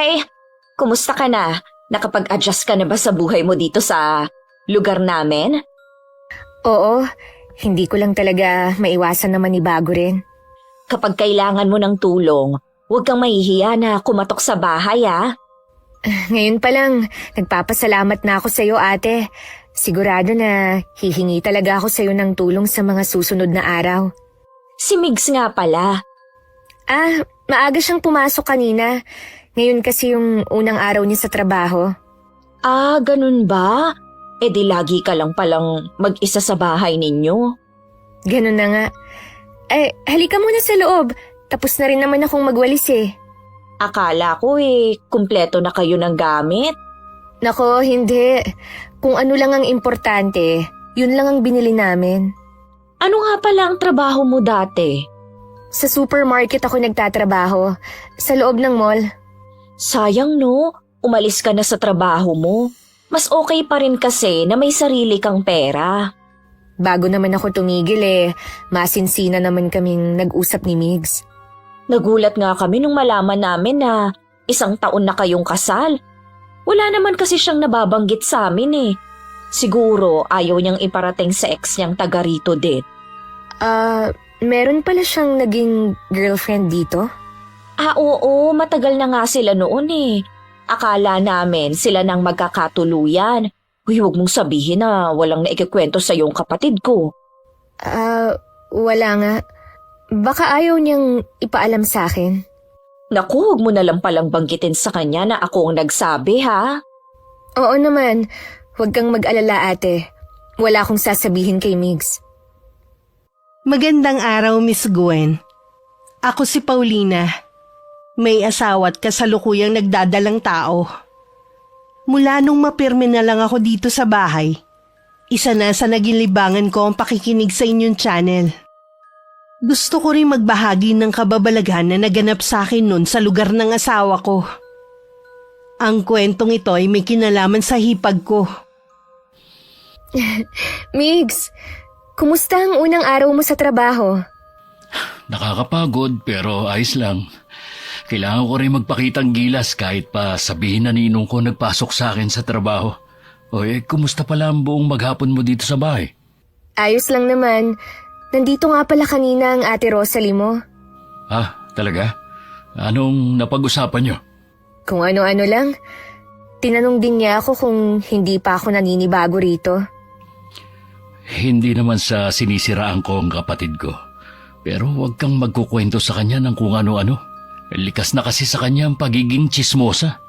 Hi! Kumusta ka na? Nakapag-adjust ka na ba sa buhay mo dito sa lugar namin? Oo, hindi ko lang talaga maiwasan naman ibago rin. Kapag kailangan mo ng tulong, huwag kang mahihiya na kumatok sa bahay Ngayon pa lang, nagpapasalamat na ako sa iyo, ate. Sigurado na hihingi talaga ako sa iyo ng tulong sa mga susunod na araw. Si Migs nga pala. Maaga siyang pumasok kanina. Ngayon kasi yung unang araw niya sa trabaho. Ganun ba? E di lagi ka lang palang mag-isa sa bahay ninyo. Ganun na nga. Halika muna sa loob. Tapos na rin naman akong magwalis Akala ko kumpleto na kayo ng gamit. Nako, hindi. Kung ano lang ang importante, yun lang ang binili namin. Ano nga pala ang trabaho mo dati? Sa supermarket ako nagtatrabaho. Sa loob ng mall. Sayang no, umalis ka na sa trabaho mo. Mas okay pa rin kasi na may sarili kang pera. Bago naman ako tumigil masinsina naman kaming nag-usap ni Migs. Nagulat nga kami nung malaman namin na 1 taon na kayong kasal. Wala naman kasi siyang nababanggit sa amin Siguro ayaw niyang iparating sa ex niyang taga rito din. Meron pala siyang naging girlfriend dito? Oo, matagal na nga sila noon Akala namin sila nang magkakatuluyan. Huwag mong sabihin na walang naikikwento sa iyong kapatid ko. Wala nga. Baka ayaw niyang ipaalam sa akin. Naku, huwag mo na lang palang banggitin sa kanya na ako ang nagsabi, ha? Oo naman. Huwag kang mag-alala, ate. Wala akong sasabihin kay Migs. Magandang araw, Miss Gwen. Ako si Paulina. May asawa at kasalukuyang nagdadalang tao. Mula nung mapirme na lang ako dito sa bahay, isa na sa naging libangan ko ang pakikinig sa inyong channel. Gusto ko rin magbahagi ng kababalaghan na naganap sa akin noon sa lugar ng asawa ko. Ang kwentong ito ay may kinalaman sa hipag ko. Migs, kumusta ang unang araw mo sa trabaho? Nakakapagod pero ayos lang. Kailangan ko rin magpakitang gilas kahit pa sabihin na ninong ko nagpasok sa akin sa trabaho. Kumusta pala ang buong maghapon mo dito sa bahay? Ayos lang naman. Nandito nga pala kanina ang ate Rosalie mo. Talaga? Anong napag-usapan niyo? Kung ano-ano lang. Tinanong din niya ako kung hindi pa ako naninibago rito. Hindi naman sa sinisiraan ko ang kapatid ko. Pero huwag kang magkukwento sa kanya ng kung ano-ano. Likas na kasi sa kanya ang pagiging tsismosa.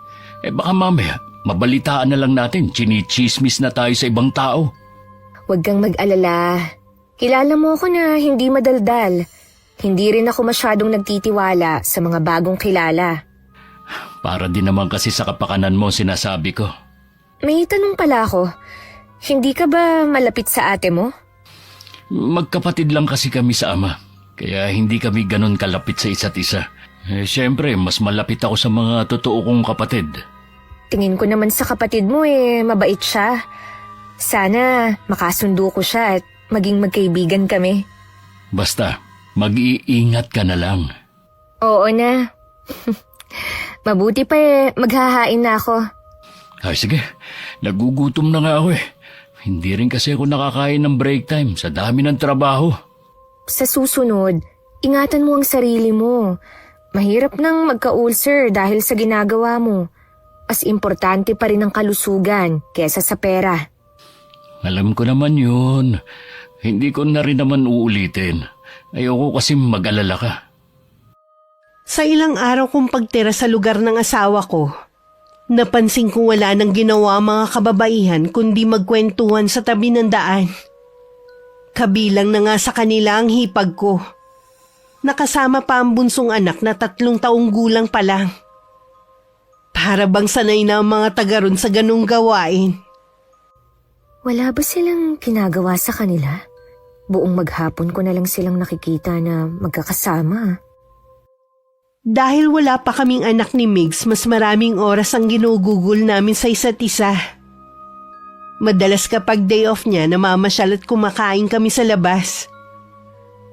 Baka mamaya, mabalitaan na lang natin, chinichismis na tayo sa ibang tao. Huwag kang mag-alala. Kilala mo ako na hindi madaldal. Hindi rin ako masyadong nagtitiwala sa mga bagong kilala. Para din naman kasi sa kapakanan mo sinasabi ko. May tanong pala ako. Hindi ka ba malapit sa ate mo? Magkapatid lang kasi kami sa ama. Kaya hindi kami ganon kalapit sa isa't isa. Siyempre, mas malapit ako sa mga totoo kong kapatid. Tingin ko naman sa kapatid mo mabait siya. Sana makasundo ko siya at maging magkaibigan kami. Basta, mag-iingat ka na lang. Oo na. Mabuti pa maghahain na ako. Sige, nagugutom na nga ako Hindi rin kasi ako nakakain ng break time sa dami ng trabaho. Sa susunod, ingatan mo ang sarili mo. Mahirap nang magka-ulcer dahil sa ginagawa mo. Mas importante pa rin ang kalusugan kesa sa pera. Alam ko naman yun. Hindi ko na rin naman uulitin. Ayoko kasi mag-alala ka. Sa ilang araw kong pagtira sa lugar ng asawa ko, napansin kong wala nang ginawa ang mga kababaihan kundi magkwentuhan sa tabi ng daan. Kabilang na nga sa kanila ang hipag ko. Nakasama pa ang bunsong anak na 3 taong gulang pa lang. Para bang sanay na ang mga taga ron sa ganung gawain. Wala ba silang ginagawa sa kanila? Buong maghapon ko na lang silang nakikita na magkakasama. Dahil wala pa kaming anak ni Migs, mas maraming oras ang ginugugol namin sa isa't isa. Madalas kapag day off niya, namamasyal at kumakain kami sa labas.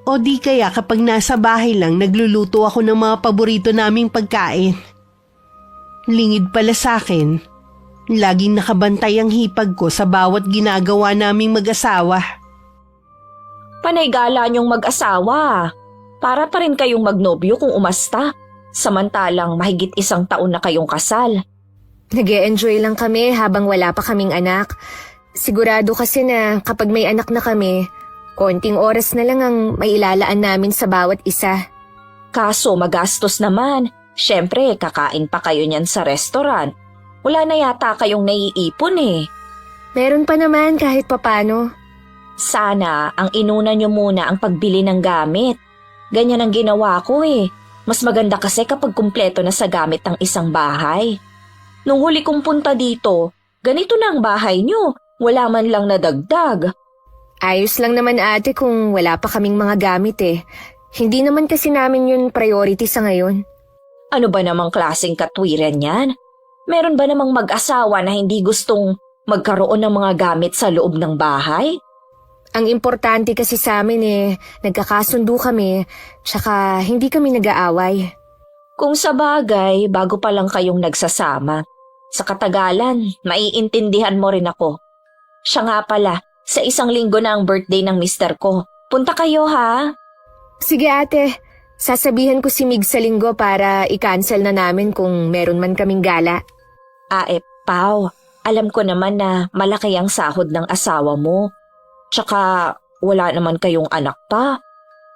O di kaya kapag nasa bahay lang, nagluluto ako ng mga paborito naming pagkain. Lingid pala sa akin. Laging nakabantay ang hipag ko sa bawat ginagawa naming mag-asawa. Panay gala niyong mag-asawa. Para pa rin kayong magnobyo kung umasta. Samantalang mahigit 1 taon na kayong kasal. Nag-e-enjoy lang kami habang wala pa kaming anak. Sigurado kasi na kapag may anak na kami, konting oras na lang ang mailalaan namin sa bawat isa. Kaso magastos naman. Siyempre, kakain pa kayo niyan sa restaurant. Wala na yata kayong naiipon eh. Meron pa naman kahit papano. Sana ang inuna niyo muna ang pagbili ng gamit. Ganyan ang ginawa ko eh. Mas maganda kasi kapag kumpleto na sa gamit ang isang bahay. Nung huli kong punta dito, ganito na ang bahay niyo. Wala man lang nadagdag. Ayos lang naman ate kung wala pa kaming mga gamit eh. Hindi naman kasi namin yun priority sa ngayon. Ano ba namang klaseng katwiran yan? Meron ba namang mag-asawa na hindi gustong magkaroon ng mga gamit sa loob ng bahay? Ang importante kasi sa amin eh, nagkakasundo kami, tsaka hindi kami nag-aaway. Kung sa bagay, bago pa lang kayong nagsasama. Sa katagalan, maiintindihan mo rin ako. Siya nga pala, sa 1 linggo na ang birthday ng mister ko. Punta kayo ha? Sige ate, sasabihan ko si Mig sa linggo para i-cancel na namin kung meron man kaming gala. Pao, alam ko naman na malaki ang sahod ng asawa mo. Tsaka wala naman kayong anak pa.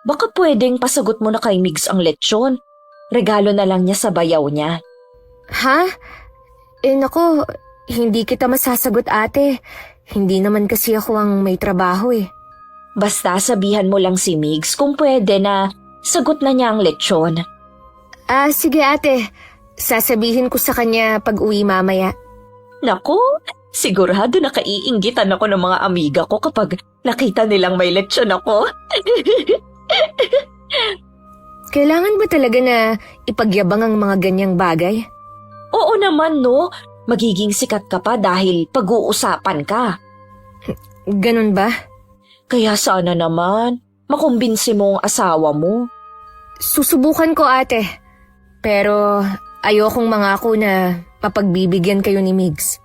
Baka pwedeng pasagot mo na kay Migs ang lechon. Regalo na lang niya sa bayaw niya. Ha? Nako, hindi kita masasagot ate. Hindi naman kasi ako ang may trabaho eh. Basta sabihan mo lang si Migs kung pwede na sagot na niya ang lechon. Sige ate. Sasabihin ko sa kanya pag uwi mamaya. Naku, sigurado na kaiinggitan ako ng mga amiga ko kapag nakita nilang may lechon ako. Kailangan ba talaga na ipagyabang ang mga ganyang bagay? Oo naman no, magiging sikat ka pa dahil pag-uusapan ka. Ganun ba? Kaya sana naman, makumbinsi mo ang asawa mo. Susubukan ko ate. Pero ayokong mangako na mapagbibigyan kayo ni Migs.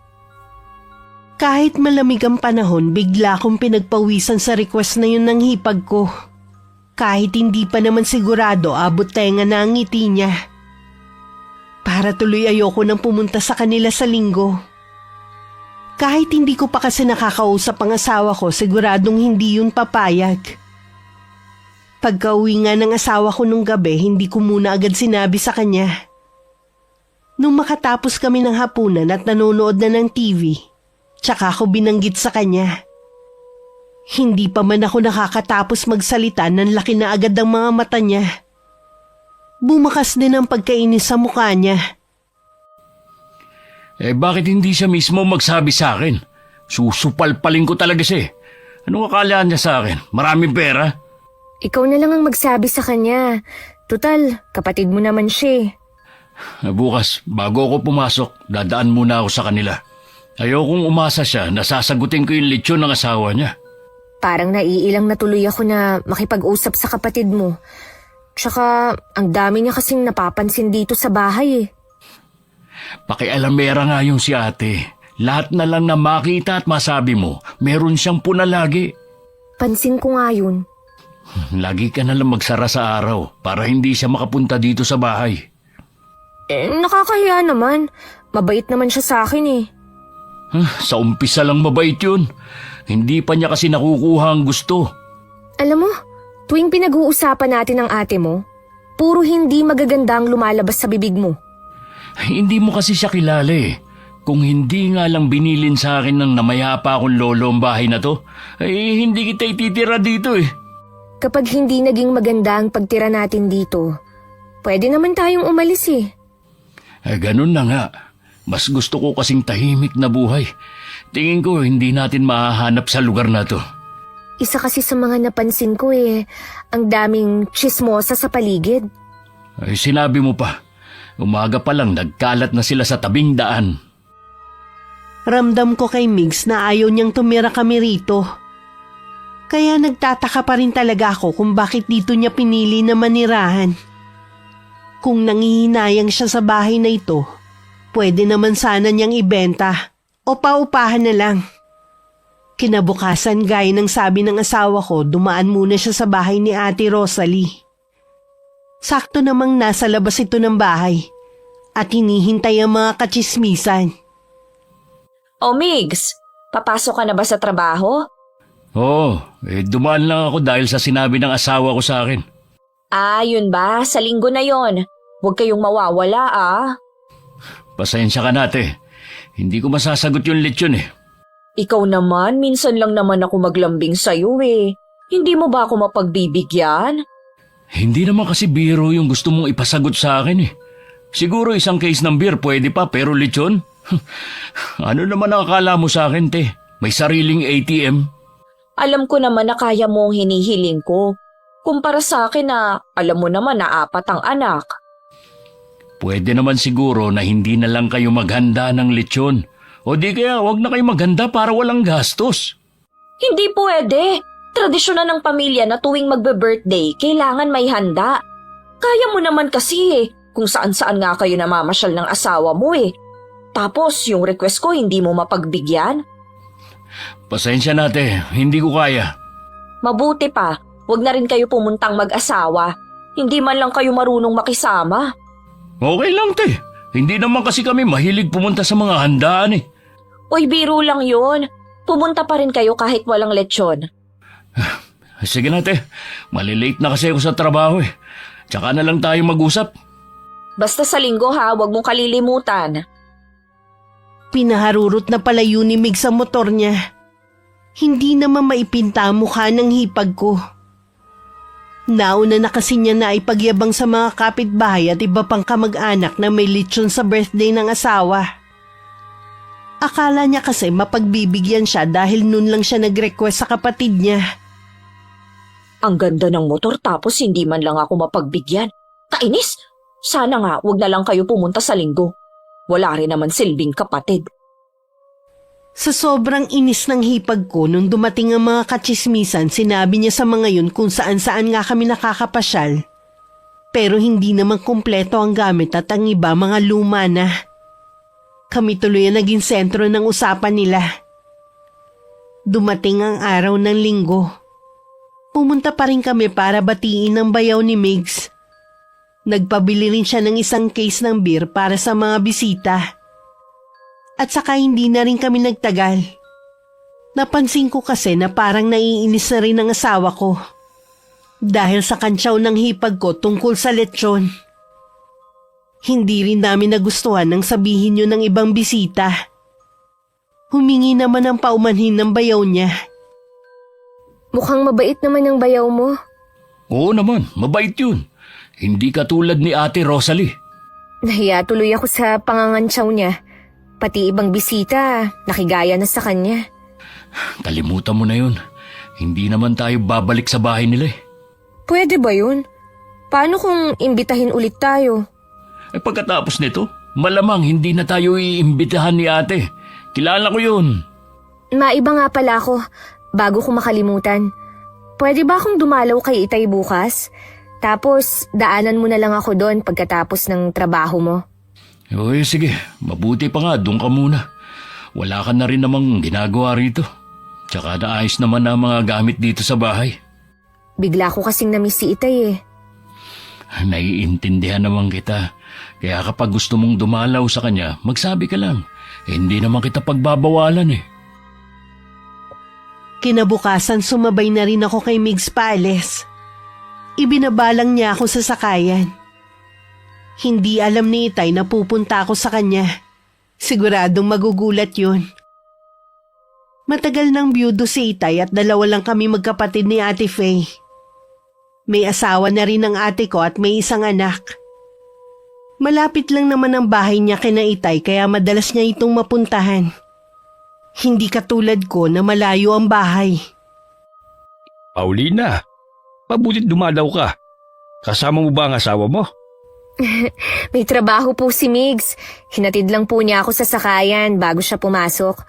Kahit malamig ang panahon, bigla akong pinagpawisan sa request na yun ng hipag ko. Kahit hindi pa naman sigurado, abot tenga na ang ngiti niya. Para tuloy ayoko nang pumunta sa kanila sa linggo. Kahit hindi ko pa kasi nakakausap ang asawa ko, siguradong hindi yun papayag. Pagka-uwi nga ng asawa ko nung gabi, hindi ko muna agad sinabi sa kanya. Nung makatapos kami ng hapunan at nanonood na ng TV, tsaka ako binanggit sa kanya. Hindi pa man ako nakakatapos magsalita nang laki na agad ang mga mata niya. Bumakas din ang pagkainis sa mukha niya. Bakit hindi siya mismo magsabi sa akin? Susupalpalin ko talaga siya. Anong akala niya sa akin? Maraming pera? Ikaw na lang ang magsabi sa kanya. Tutal, kapatid mo naman siya. Bukas, bago ako pumasok, dadaan muna ako sa kanila. Ayokong umasa siya na sasagutin ko yung lechon ng asawa niya. Parang naiilang natuloy ako na makipag-usap sa kapatid mo. Tsaka, ang dami niya kasing napapansin dito sa bahay eh. Pakialamera nga yung si ate. Lahat na lang na makita at masabi mo, meron siyang puna lagi. Pansin ko nga yun. Lagi ka na lang magsara sa araw para hindi siya makapunta dito sa bahay. Nakakahiya naman. Mabait naman siya sa akin eh. Sa umpisa lang mabait yun. Hindi pa niya kasi nakukuha ang gusto. Alam mo, tuwing pinag-uusapan natin ang ate mo, puro hindi magaganda ang lumalabas sa bibig mo. Hindi mo kasi siya kilala eh. Kung hindi nga lang binilin sa akin ng namayapa akong lolo ang bahay na to, ay hindi kita ititira dito eh. Kapag hindi naging maganda ang pagtira natin dito, pwede naman tayong umalis eh. Ganun na nga. Mas gusto ko kasing tahimik na buhay. Tingin ko hindi natin mahahanap sa lugar na to. Isa kasi sa mga napansin ko eh, ang daming tsismosa sa paligid. Ay, sinabi mo pa. Umaga pa lang nagkalat na sila sa tabing daan. Ramdam ko kay Migs na ayaw niyang tumira kami rito. Kaya nagtataka pa rin talaga ako kung bakit dito niya pinili na manirahan. Kung nangihinayang siya sa bahay na ito, Pwede naman sana niyang ibenta o paupahan na lang. Kinabukasan gaya ng sabi ng asawa ko, dumaan muna siya sa bahay ni Ate Rosalie. Sakto namang nasa labas ito ng bahay at hinihintay ang mga katsismisan. O Migs, papasok ka na ba sa trabaho? Oo, dumaan lang ako dahil sa sinabi ng asawa ko sa akin. Ah, yun ba? Sa linggo na yon. Huwag kayong mawawala Pasensya ka na, ate. Hindi ko masasagot yung lechon eh. Ikaw naman, minsan lang naman ako maglambing sa'yo eh. Hindi mo ba ako mapagbibigyan? Hindi naman kasi biro yung gusto mong ipasagot sa akin eh. Siguro isang case ng beer pwede pa pero lechon? Ano naman ang akala mo sa akin, te? May sariling ATM? Alam ko naman na kaya mo ang hinihiling ko. Kumpara sa akin na alam mo naman na 4 ang anak. Pwede naman siguro na hindi na lang kayo maghanda ng lechon. O di kaya wag na kayo maghanda para walang gastos. Hindi pwede. Tradisyon na ng pamilya na tuwing magbe-birthday, kailangan may handa. Kaya mo naman kasi kung saan-saan nga kayo namamasyal ng asawa mo eh. Tapos yung request ko hindi mo mapagbigyan? Pasensya na, te. Hindi ko kaya. Mabuti pa, wag na rin kayo pumuntang mag-asawa. Hindi man lang kayo marunong makisama. Okay lang, te. Hindi naman kasi kami mahilig pumunta sa mga handaan eh. Uy, biro lang yun. Pumunta pa rin kayo kahit walang lechon. Sige na, te. Malilate na kasi ako sa trabaho eh. Tsaka na lang tayo mag-usap. Basta sa linggo ha, wag mong kalilimutan. Pinaharurot na pala yun ni Mig sa motor niya. Hindi naman maipinta ang mukha ng hipag ko. Nauna na kasi niya na ipagyabang sa mga kapitbahay at iba pang kamag-anak na may lechon sa birthday ng asawa. Akala niya kasi mapagbibigyan siya dahil nun lang siya nag-request sa kapatid niya. Ang ganda ng motor tapos hindi man lang ako mapagbigyan. Kainis! Sana nga wag na lang kayo pumunta sa linggo. Wala rin naman silbing kapatid. Sa sobrang inis ng hipag ko nung dumating ang mga katsismisan, sinabi niya sa mga yun kung saan-saan nga kami nakakapasyal. Pero hindi naman kumpleto ang gamit at ang iba mga luma na. Kami tuloy ang naging sentro ng usapan nila. Dumating ang araw ng linggo. Pumunta pa rin kami para batiin ang bayaw ni Migs. Nagpabili rin siya ng isang case ng beer para sa mga bisita. At saka hindi na rin kami nagtagal. Napansin ko kasi na parang naiinis na rin ang asawa ko. Dahil sa kantsaw ng hipag ko tungkol sa lechon. Hindi rin namin nagustuhan nang sabihin yun ng ibang bisita. Humingi naman ng paumanhin ng bayaw niya. Mukhang mabait naman ang bayaw mo. Oo naman, mabait yun. Hindi katulad ni Ate Rosalie. Nahiya tuloy ako sa pangangantsaw niya. Pati ibang bisita, nakigaya na sa kanya. Kalimutan mo na yun. Hindi naman tayo babalik sa bahay nila eh. Pwede ba yun? Paano kung imbitahin ulit tayo? Pagkatapos nito, malamang hindi na tayo iimbitahan ni ate. Kilala ko yun. Maiba nga pala ako, bago ko makalimutan. Pwede ba akong dumalaw kay Itay bukas? Tapos, daanan mo na lang ako doon pagkatapos ng trabaho mo. Uy, sige. Mabuti pa nga, doon ka muna. Wala ka na rin namang ginagawa rito. Tsaka naayos naman ang mga gamit dito sa bahay. Bigla ko kasing namiss si Itay eh. Naiintindihan naman kita. Kaya kapag gusto mong dumalaw sa kanya, magsabi ka lang. Hindi naman kita pagbabawalan eh. Kinabukasan sumabay na rin ako kay Migs paalis. Ibinabalang niya ako sa sakayan. Hindi alam ni Itay na pupunta ako sa kanya. Siguradong magugulat yun. Matagal nang byudo si Itay at 2 lang kami magkapatid ni Ate Faye. May asawa na rin ang ate ko at may isang anak. Malapit lang naman ang bahay niya kina Itay kaya madalas niya itong mapuntahan. Hindi katulad ko na malayo ang bahay. Paulina, mabutit dumalaw ka. Kasama mo ba ang asawa mo? May trabaho po si Migs. Hinatid lang po niya ako sa sakayan bago siya pumasok.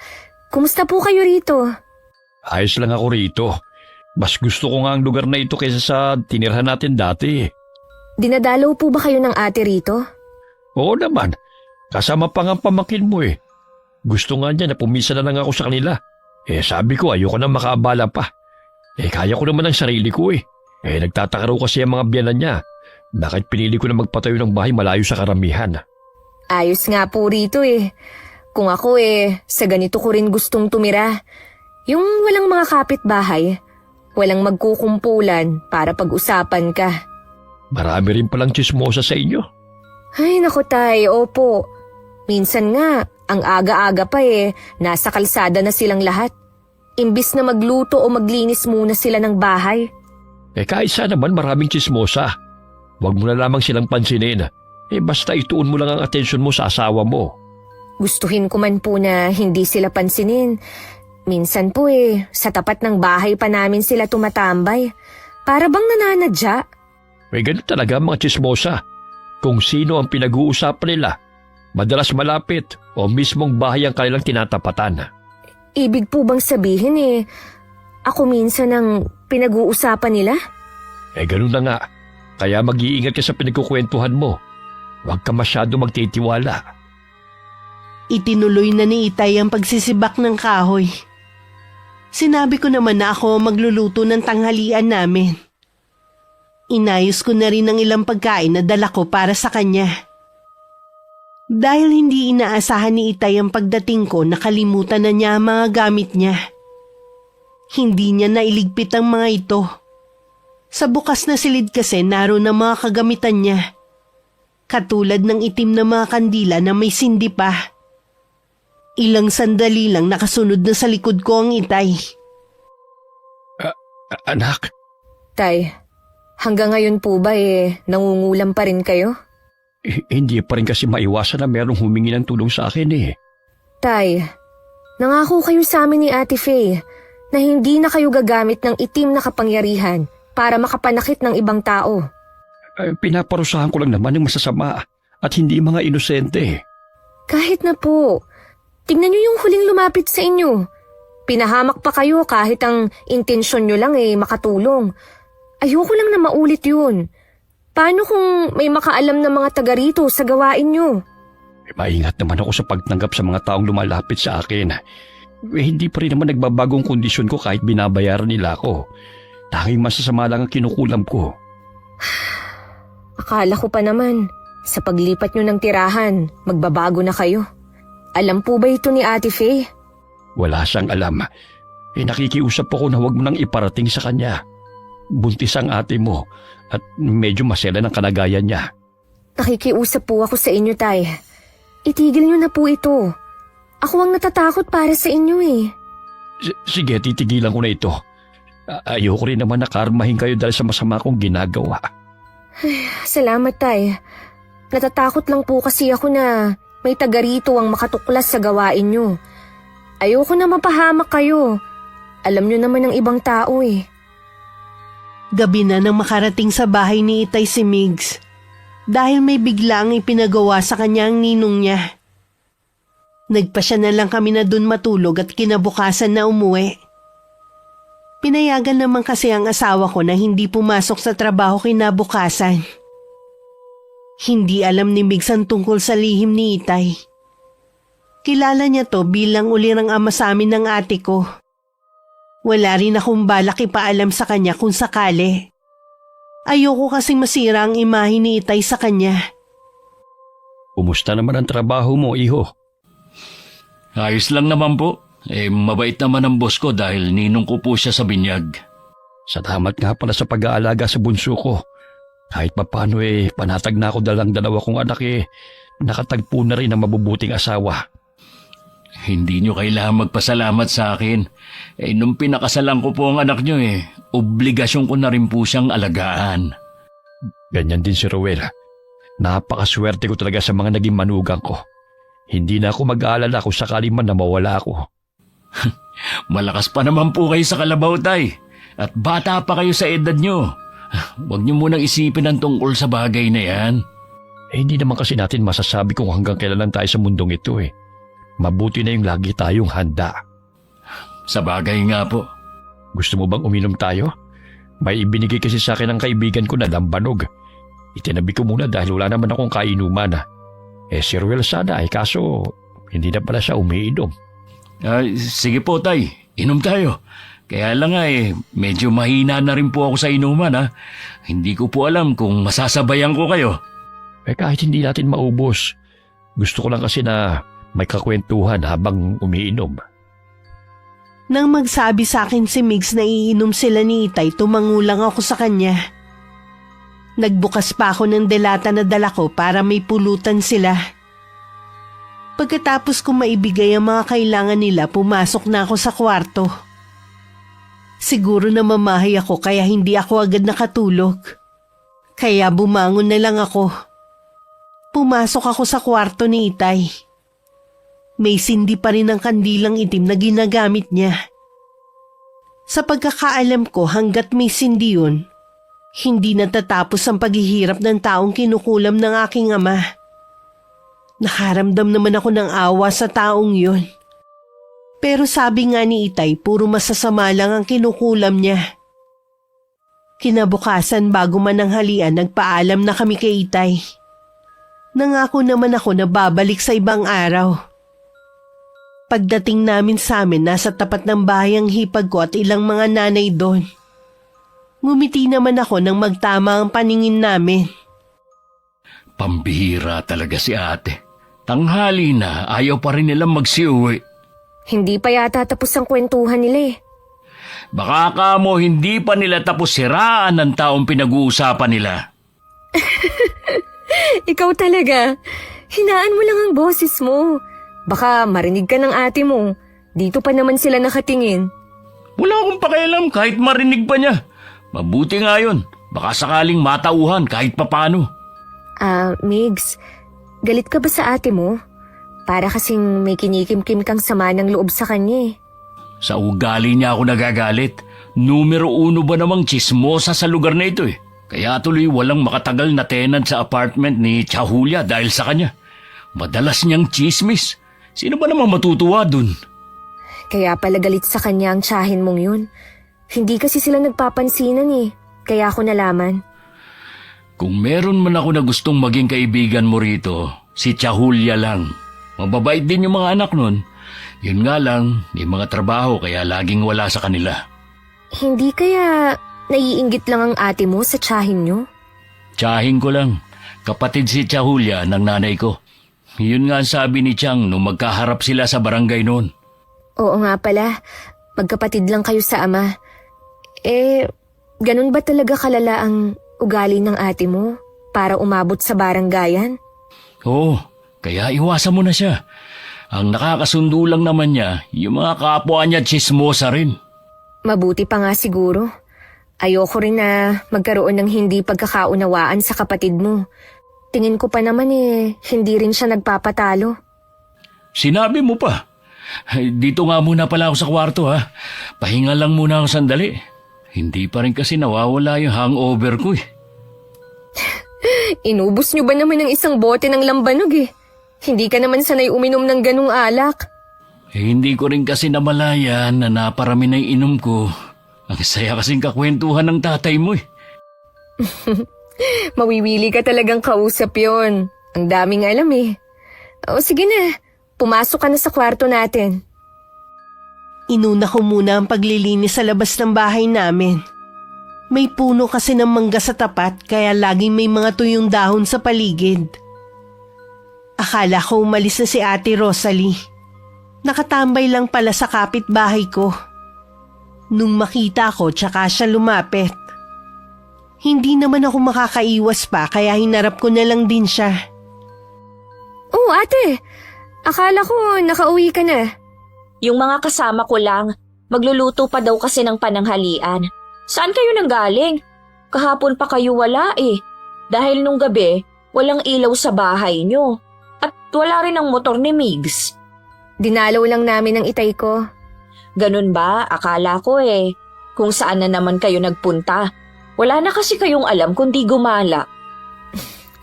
Kumusta po kayo rito? Ayos lang ako rito. Mas gusto ko nga ang lugar na ito kaysa sa tinirhan natin dati. Dinadalaw po ba kayo ng ate rito? Oo naman. Kasama pa nga ang pamangkin mo eh. Gusto nga niya na pumisa na lang ako sa kanila. Sabi ko ayoko na makaabala pa. Kaya ko naman ang sarili ko eh. Nagtataka raw kasi ang mga biyanan niya. Bakit pinili ko na magpatayo ng bahay malayo sa karamihan? Ayos nga po rito eh. Kung ako sa ganito ko rin gustong tumira. Yung walang mga kapitbahay, walang magkukumpulan para pag-usapan ka. Marami rin palang chismosa sa inyo. Ay naku tay, opo. Minsan nga, ang aga-aga pa nasa kalsada na silang lahat. Imbis na magluto o maglinis muna sila ng bahay. Kahit saan naman maraming chismosa. Huwag mo na lamang silang pansinin. Basta ituon mo lang ang atensyon mo sa asawa mo. Gustuhin ko man po na hindi sila pansinin. Minsan po sa tapat ng bahay pa namin sila tumatambay. Para bang nananadya. Ganun talaga ang mga chismosa. Kung sino ang pinag-uusapan nila, madalas malapit o mismong bahay ang kanilang tinatapatan. Ibig po bang sabihin ako minsan ang pinag-uusapan nila? Ganun na nga. Kaya mag-iingat ka sa pinagkukwentuhan mo. Huwag ka masyado magtitiwala. Itinuloy na ni Itay ang pagsisibak ng kahoy. Sinabi ko naman na ako magluluto ng tanghalian namin. Inayos ko na rin ang ilang pagkain na dala ko para sa kanya. Dahil hindi inaasahan ni Itay ang pagdating ko, nakalimutan na niya ang mga gamit niya. Hindi niya nailigpit ang mga ito. Sa bukas na silid kasi naroon ang mga kagamitan niya. Katulad ng itim na mga kandila na may sindi pa. Ilang sandali lang nakasunod na sa likod ko ang Itay. Anak? Tay, hanggang ngayon po ba nangungulam pa rin kayo? Hindi pa rin kasi maiwasan na merong humingi ng tulong sa akin Tay, nangako kayo sa amin ni Ate Faye na hindi na kayo gagamit ng itim na kapangyarihan para makapanakit ng ibang tao. Pinaparusahan ko lang naman yung masasama at hindi mga inosente. Kahit na po. Tingnan niyo yung huling lumapit sa inyo. Pinahamak pa kayo kahit ang intensyon niyo lang makatulong. Ayoko lang na maulit yun. Paano kung may makaalam na mga taga rito sa gawain niyo? Maingat naman ako sa pagtanggap sa mga taong lumalapit sa akin. Hindi pa rin naman nagbabagong kondisyon ko kahit binabayaran nila ako. Tanging masasama lang ang kinukulam ko. Akala ko pa naman, sa paglipat nyo ng tirahan, magbabago na kayo. Alam po ba ito ni Ate Faye? Wala siyang alam. Nakikiusap ako na huwag mo nang iparating sa kanya. Buntis ang ate mo at medyo masela ng kalagayan niya. Nakikiusap po ako sa inyo, Tay. Itigil nyo na po ito. Ako ang natatakot para sa inyo Sige, titigilan ko na ito. Ayoko rin naman nakarmahin kayo dahil sa masama kong ginagawa. Salamat, Tay. Natatakot lang po kasi ako na may taga rito ang makatuklas sa gawain nyo. Ayoko na mapahamak kayo. Alam nyo naman ng ibang tao Gabi na nang makarating sa bahay ni Itay si Migs dahil may biglang ipinagawa sa kanya ang ninong niya. Nagpasya na lang kami na dun matulog at kinabukasan na umuwi. Pinayagan naman kasi ang asawa ko na hindi pumasok sa trabaho kinabukasan. Hindi alam ni Migs ang tungkol sa lihim ni Itay. Kilala niya to bilang ulirang ama sa amin ng ate ko. Wala rin akong balak ipaalam sa kanya kung sakali. Ayoko kasing masira ang imahe ni Itay sa kanya. Kumusta naman ang trabaho mo, iho? Ayos lang naman po. Mabait naman ang boss ko dahil ninong ko po siya sa binyag. Salamat nga pala sa pag-aalaga sa bunso ko. Kahit paano panatag na ako dalang dalawa kong anak nakatagpo na rin ang mabubuting asawa. Hindi nyo kailangan magpasalamat sa akin. Nung pinakasalan ko po ang anak nyo obligasyon ko na rin po siyang alagaan. Ganyan din si Rowel. Napakaswerte ko talaga sa mga naging manugang ko. Hindi na ako mag-aalala kung sakali man na mawala ako. Malakas pa naman po kayo sa kalabaw, Tay. At bata pa kayo sa edad nyo. Huwag nyo munang isipin ang tungkol sa bagay na yan. Hindi naman kasi natin masasabi kung hanggang kailan tayo sa mundong ito Mabuti na yung lagi tayong handa. Sa bagay nga po. Gusto mo bang uminom tayo? May ibinigay kasi sa akin ng kaibigan ko na lambanog. Itinabi ko muna dahil wala naman akong kainuman. Si Ruel sana kaso hindi na pala siya umiinom. Sige po, Tay. Inom tayo. Kaya lang medyo mahina na rin po ako sa inuman ha. Hindi ko po alam kung masasabayan ko kayo. Kahit hindi natin maubos, gusto ko lang kasi na may kakwentuhan habang umiinom. Nang magsabi sa akin si Migs na iinom sila ni Itay, tumangulang ako sa kanya. Nagbukas pa ako ng delata na dala ko para may pulutan sila. Pagkatapos ko maibigay ang mga kailangan nila, pumasok na ako sa kwarto. Siguro na mamahay ako kaya hindi ako agad nakatulog. Kaya bumangon na lang ako. Pumasok ako sa kwarto ni Itay. May sindi pa rin ang kandilang itim na ginagamit niya. Sa pagkakaalam ko, hanggat may sindi yun, hindi natatapos ang paghihirap ng taong kinukulam ng aking ama. Nakaramdam naman ako ng awa sa taong yun. Pero sabi nga ni Itay, puro masasama lang ang kinukulam niya. Kinabukasan bago mananghalian, nagpaalam na kami kay Itay. Nangako naman ako na babalik sa ibang araw. Pagdating namin sa amin, nasa tapat ng bahay ang hipag ko at ilang mga nanay doon. Ngumiti naman ako nang magtama ang paningin namin. Pambihira talaga si ate. Tanghali na, ayaw pa rin nilang magsiuwi. Hindi pa yata tapos ang kwentuhan nila eh. Baka kamo hindi pa nila tapos siraan ng taong pinag-uusapan nila. Ikaw talaga. Hinaan mo lang ang boses mo. Baka marinig ka ng ate mo. Dito pa naman sila nakatingin. Wala akong pakialam kahit marinig pa niya. Mabuti nga yun. Baka sakaling matauhan kahit papano. Migs, galit ka ba sa ate mo? Para kasing may kinikimkim kang sama ng loob sa kanya eh. Sa ugali niya ako nagagalit. Numero 1 ba namang chismosa sa lugar na ito eh. Kaya tuloy walang makatagal na tenant sa apartment ni Tia Julia dahil sa kanya. Madalas niyang chismis. Sino ba namang matutuwa dun? Kaya pala galit sa kanya ang tiyahin mong yun. Hindi kasi sila nagpapansinan eh. Kaya ako nalaman. Kung meron man ako na gustong maging kaibigan mo rito, si Tia Julia lang. Mababait din yung mga anak nun. Yun nga lang, may mga trabaho kaya laging wala sa kanila. Hindi kaya naiinggit lang ang ate mo sa tiyahin nyo? Tiyahin ko lang. Kapatid si Tia Julia ng nanay ko. Yun nga ang sabi ni Tiang nung magkaharap sila sa barangay noon. Oo nga pala. Magkapatid lang kayo sa ama. Ganun ba talaga kalala ang ugali ng ate mo para umabot sa baranggayan? Oo, kaya iwasan mo na siya. Ang nakakasundo lang naman niya, yung mga kapwa niya chismosa rin. Mabuti pa nga siguro. Ayoko rin na magkaroon ng hindi pagkakaunawaan sa kapatid mo. Tingin ko pa naman hindi rin siya nagpapatalo. Sinabi mo pa. Dito nga muna pala ako sa kwarto ha. Pahinga lang muna ako sandali. Hindi pa rin kasi nawawala yung hangover ko eh. Inubos niyo ba naman ng isang bote ng lambanog eh? Hindi ka naman sanay uminom ng ganung alak. Hindi ko rin kasi namalayan na naparami na yung inom ko. Ang saya kasing kakwentuhan ng tatay mo eh. Mawiwili ka talagang kausap yon. Ang daming alam eh. O sige na, pumasok ka na sa kwarto natin. Inuna ko muna ang paglilinis sa labas ng bahay namin. May puno kasi ng mangga sa tapat kaya laging may mga tuyong dahon sa paligid. Akala ko umalis na si Ate Rosalie. Nakatambay lang pala sa kapitbahay ko. Nung makita ko, tsaka siya lumapit. Hindi naman ako makakaiwas pa kaya hinarap ko na lang din siya. Oh, ate! Akala ko nakauwi ka na. Yung mga kasama ko lang, magluluto pa daw kasi ng pananghalian. Saan kayo nanggaling? Kahapon pa kayo wala eh. Dahil nung gabi, walang ilaw sa bahay nyo. At wala rin ang motor ni Migs. Dinalaw lang namin ang itay ko. Ganun ba? Akala ko eh. Kung saan na naman kayo nagpunta. Wala na kasi kayong alam kundi gumala.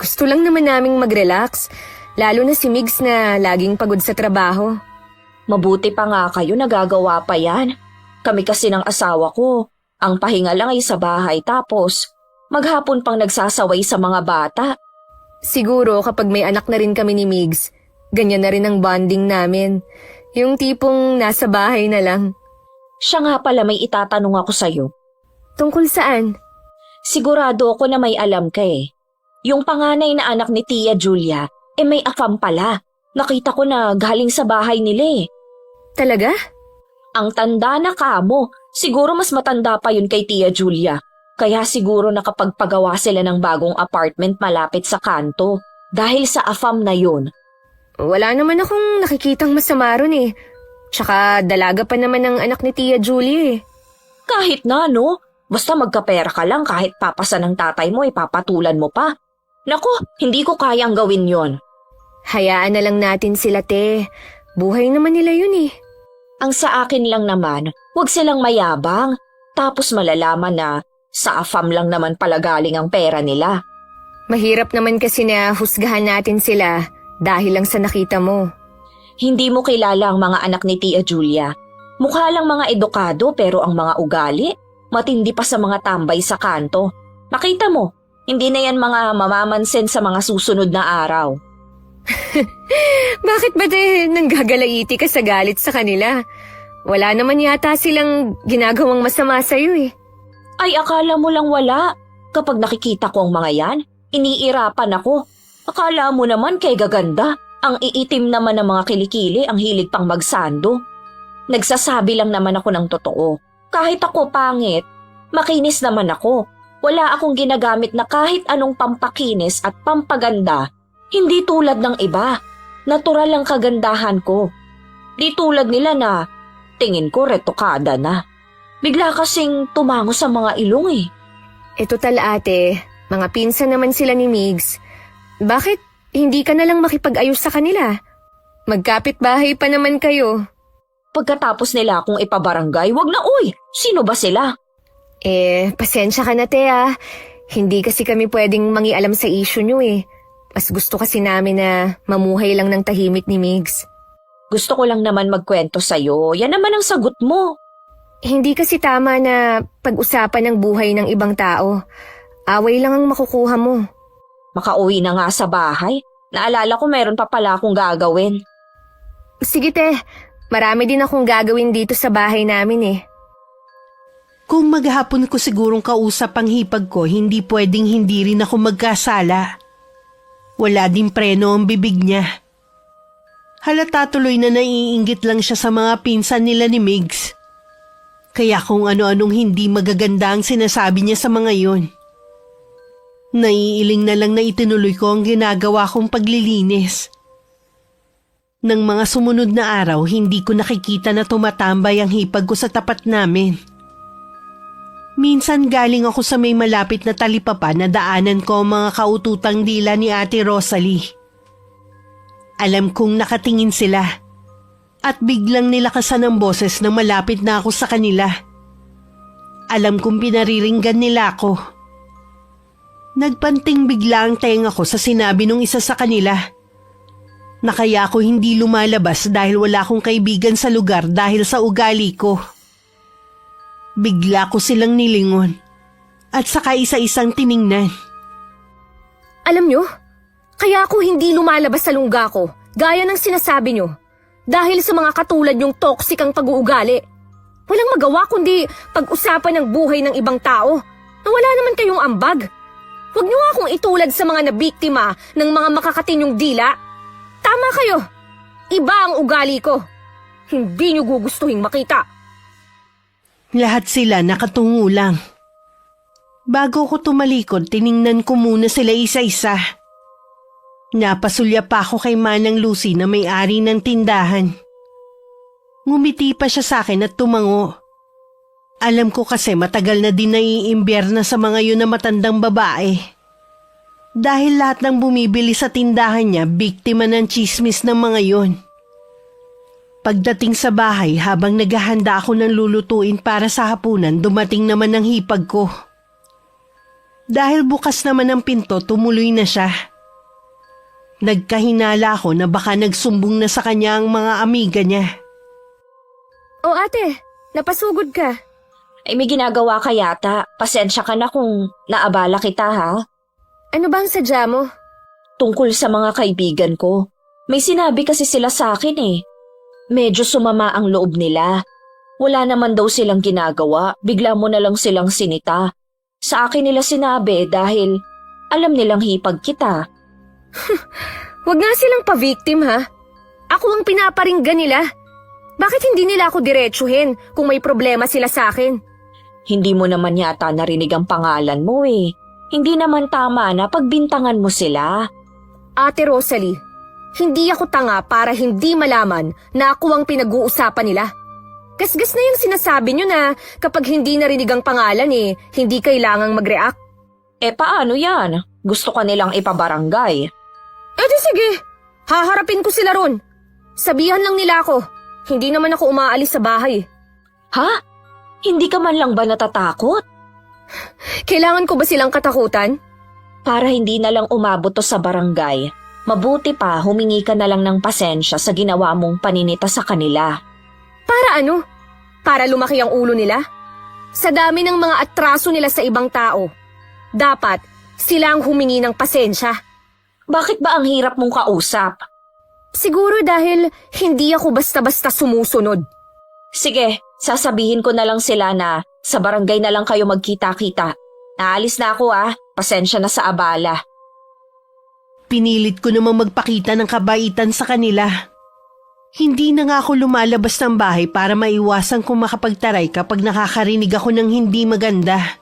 Gusto lang naman naming mag-relax. Lalo na si Migs na laging pagod sa trabaho. Mabuti pa nga kayo nagagawa pa yan. Kami kasi ng asawa ko. Ang pahinga lang ay sa bahay tapos maghapon pang nagsasaway sa mga bata. Siguro kapag may anak na rin kami ni Migs, ganyan na rin ang bonding namin. Yung tipong nasa bahay na lang. Siya nga pala, may itatanong ako sa'yo. Tungkol saan? Sigurado ako na may alam ka eh. Yung panganay na anak ni Tia Julia, may afam pala. Nakita ko na galing sa bahay nila eh. Talaga? Ang tanda na kamo, siguro mas matanda pa yun kay Tia Julia. Kaya siguro nakapagpagawa sila ng bagong apartment malapit sa kanto. Dahil sa afam na yun. Wala naman akong nakikitang masama ron eh. Tsaka dalaga pa naman ang anak ni Tia Julie eh. Kahit na no, basta magkapera ka lang kahit papasa ng tatay mo papatulan mo pa. Naku, hindi ko kayang gawin yon. Hayaan na lang natin sila, te. Buhay naman nila yun eh. Ang sa akin lang naman, huwag silang mayabang. Tapos malalaman na sa afam lang naman pala galing ang pera nila. Mahirap naman kasi na husgahan natin sila dahil lang sa nakita mo. Hindi mo kilala ang mga anak ni Tia Julia. Mukha lang mga edukado pero ang mga ugali, matindi pa sa mga tambay sa kanto. Makita mo, hindi na yan mga mamamansin sa mga susunod na araw. Bakit ba nanggagalaiti ka sa galit sa kanila? Wala naman yata silang ginagawang masama sa'yo eh. Ay, akala mo lang wala. Kapag nakikita ko ang mga yan, iniirapan ako. Akala mo naman kay gaganda. Ang iitim naman ng mga kilikili ang hilig pang magsando. Nagsasabi lang naman ako ng totoo. Kahit ako pangit, makinis naman ako. Wala akong ginagamit na kahit anong pampakinis at pampaganda. Hindi tulad ng iba. Natural ang kagandahan ko. Di tulad nila na tingin ko retokada na. Bigla kasing tumango sa mga ilong eh. Total ate, mga pinsan naman sila ni Migs. Bakit hindi ka na lang makipag-ayos sa kanila? Magkapit bahay pa naman kayo. Pagkatapos nila akong ipabarangay, wag na uy! Sino ba sila? Pasensya ka na te ah. Hindi kasi kami pwedeng mangialam sa issue nyo eh. Mas gusto kasi namin na mamuhay lang ng tahimik ni Migs. Gusto ko lang naman magkwento sa'yo. Yan naman ang sagot mo. Hindi kasi tama na pag-usapan ng buhay ng ibang tao. Away lang ang makukuha mo. Makauwi na nga sa bahay. Naalala ko meron pa pala akong gagawin. Sige te, marami din akong gagawin dito sa bahay namin eh. Kung maghapon ko sigurong kausap ang hipag ko, hindi pwedeng hindi rin ako magkasala. Wala din preno ang bibig niya. Halata tuloy na naiinggit lang siya sa mga pinsan nila ni Migs. Kaya kung ano-anong hindi magaganda ang sinasabi niya sa mga yon. Naiiling na lang na itinuloy ko ang ginagawa kong paglilinis. Nang mga sumunod na araw, hindi ko nakikita na tumatambay ang hipag ko sa tapat namin. Minsan galing ako sa may malapit na talipapa na daanan ko ang mga kaututang dila ni Ate Rosalie. Alam kong nakatingin sila. At biglang nilakasan ang boses na malapit na ako sa kanila. Alam kong pinariringgan nila ako. Nagpanting bigla ang tenga ko sa sinabi nung isa sa kanila. Na kaya ako hindi lumalabas dahil wala akong kaibigan sa lugar dahil sa ugali ko. Bigla ko silang nilingon. At saka isa-isang tiningnan. Alam nyo, kaya ako hindi lumalabas sa lungga ko, gaya ng sinasabi nyo. Dahil sa mga katulad yung toxic ang pag-uugali. Walang magawa kundi pag-usapan ng buhay ng ibang tao na wala naman kayong ambag. Huwag niyo nga akong itulad sa mga nabiktima ng mga makakatinyong dila. Tama kayo. Iba ang ugali ko. Hindi niyo gugustuhin makita. Lahat sila nakatungo lang. Bago ko tumalikod, tiningnan ko muna sila isa-isa. Napasulya pa ako kay Manang Lucy na may-ari ng tindahan. Ngumiti pa siya sa akin at tumango. Alam ko kasi matagal na din naiimbyer na sa mga yun na matandang babae. Dahil lahat ng bumibili sa tindahan niya, biktima ng chismis ng mga yun. Pagdating sa bahay, habang naghahanda ako ng lulutuin para sa hapunan, dumating naman ang hipag ko. Dahil bukas naman ang pinto, tumuloy na siya. Nagkahinala ako na baka nagsumbong na sa kanya ang mga amiga niya. O ate, napasugod ka. Ay may ginagawa ka yata. Pasensya ka na kung naabala kita ha. Ano ba ang sadya mo? Tungkol sa mga kaibigan ko. May sinabi kasi sila sa akin eh. Medyo sumama ang loob nila. Wala naman daw silang ginagawa, bigla mo na lang silang sinita. Sa akin nila sinabi dahil alam nilang hipag kita. Huwag nga silang pa-victim ha. Ako ang pinaparinggan nila. Bakit hindi nila ako diretsuhin kung may problema sila sa akin? Hindi mo naman yata narinig ang pangalan mo eh. Hindi naman tama na pagbintangan mo sila. Ate Rosalie, hindi ako tanga para hindi malaman na ako ang pinag-uusapan nila. Gasgas na yung sinasabi nyo na kapag hindi narinig ang pangalan hindi kailangang mag-react. Eh paano yan? Gusto ka nilang ipabarangay. Eh di sige, haharapin ko sila ron. Sabihan lang nila ako, hindi naman ako umaalis sa bahay. Ha? Hindi ka man lang ba natatakot? Kailangan ko ba silang katakutan? Para hindi na lang umabot to sa barangay, mabuti pa humingi ka na lang ng pasensya sa ginawa mong paninita sa kanila. Para ano? Para lumaki ang ulo nila? Sa dami ng mga atraso nila sa ibang tao, dapat sila ang humingi ng pasensya. Bakit ba ang hirap mong kausap? Siguro dahil hindi ako basta-basta sumusunod. Sige, sasabihin ko na lang sila na sa barangay na lang kayo magkita-kita. Naalis na ako pasensya na sa abala. Pinilit ko namang magpakita ng kabaitan sa kanila. Hindi na nga ako lumalabas ng bahay para maiwasan kung makapagtaray kapag nakakarinig ako ng hindi maganda.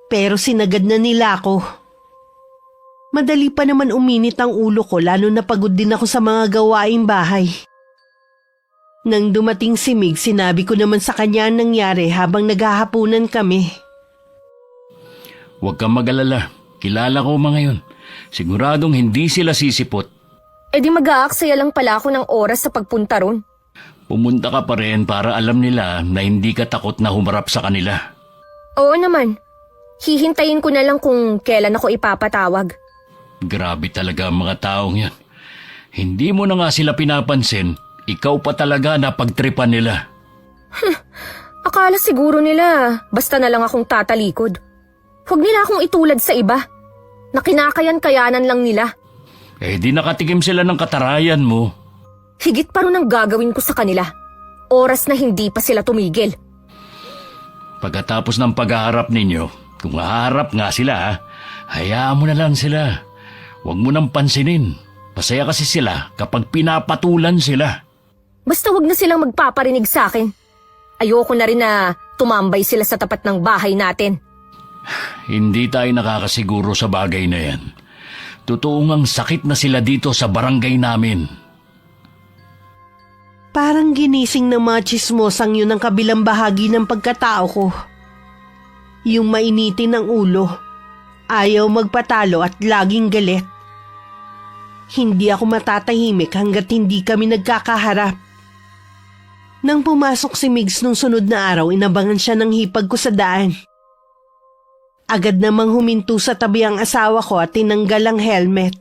Pero sinagad na nila ako. Madali pa naman uminit ang ulo ko lalo na pagod din ako sa mga gawaing bahay. Nang dumating si Mig, sinabi ko naman sa kanya ang nangyari habang naghahapunan kami. Huwag kang mag-alala. Kilala ko mga yun. Siguradong hindi sila sisipot. E di mag-aaksaya lang pala ako ng oras sa pagpunta ron. Pumunta ka pa rin para alam nila na hindi ka takot na humarap sa kanila. Oo naman. Hihintayin ko na lang kung kailan ako ipapatawag. Grabe talaga ang mga taong yan. Hindi mo na nga sila pinapansin, ikaw pa talaga na pagtripan nila. Akala siguro nila basta na lang akong tatalikod. Huwag nila akong itulad sa iba. Na kinakayan-kayanan lang nila. Eh di nakatikim sila ng katarayan mo. Higit pa rin ang gagawin ko sa kanila. Oras na hindi pa sila tumigil. Pagkatapos ng paghaharap ninyo, kung haharap nga sila, hayaan mo na lang sila. Huwag mo nang pansinin. Masaya kasi sila kapag pinapatulan sila. Basta wag na silang magpaparinig sa akin. Ayoko na rin na tumambay sila sa tapat ng bahay natin. Hindi tayo nakakasiguro sa bagay na yan. Totoo ngang sakit na sila dito sa barangay namin. Parang ginising ng mga chismosang yun ang kabilang bahagi ng pagkatao ko. Yung mainitin ng ulo, ayaw magpatalo at laging galit. Hindi ako matatahimik hanggat hindi kami nagkakaharap. Nang pumasok si Migs nung sunod na araw, inabangan siya ng hipag ko sa daan. Agad namang huminto sa tabi ang asawa ko at tinanggal ang helmet.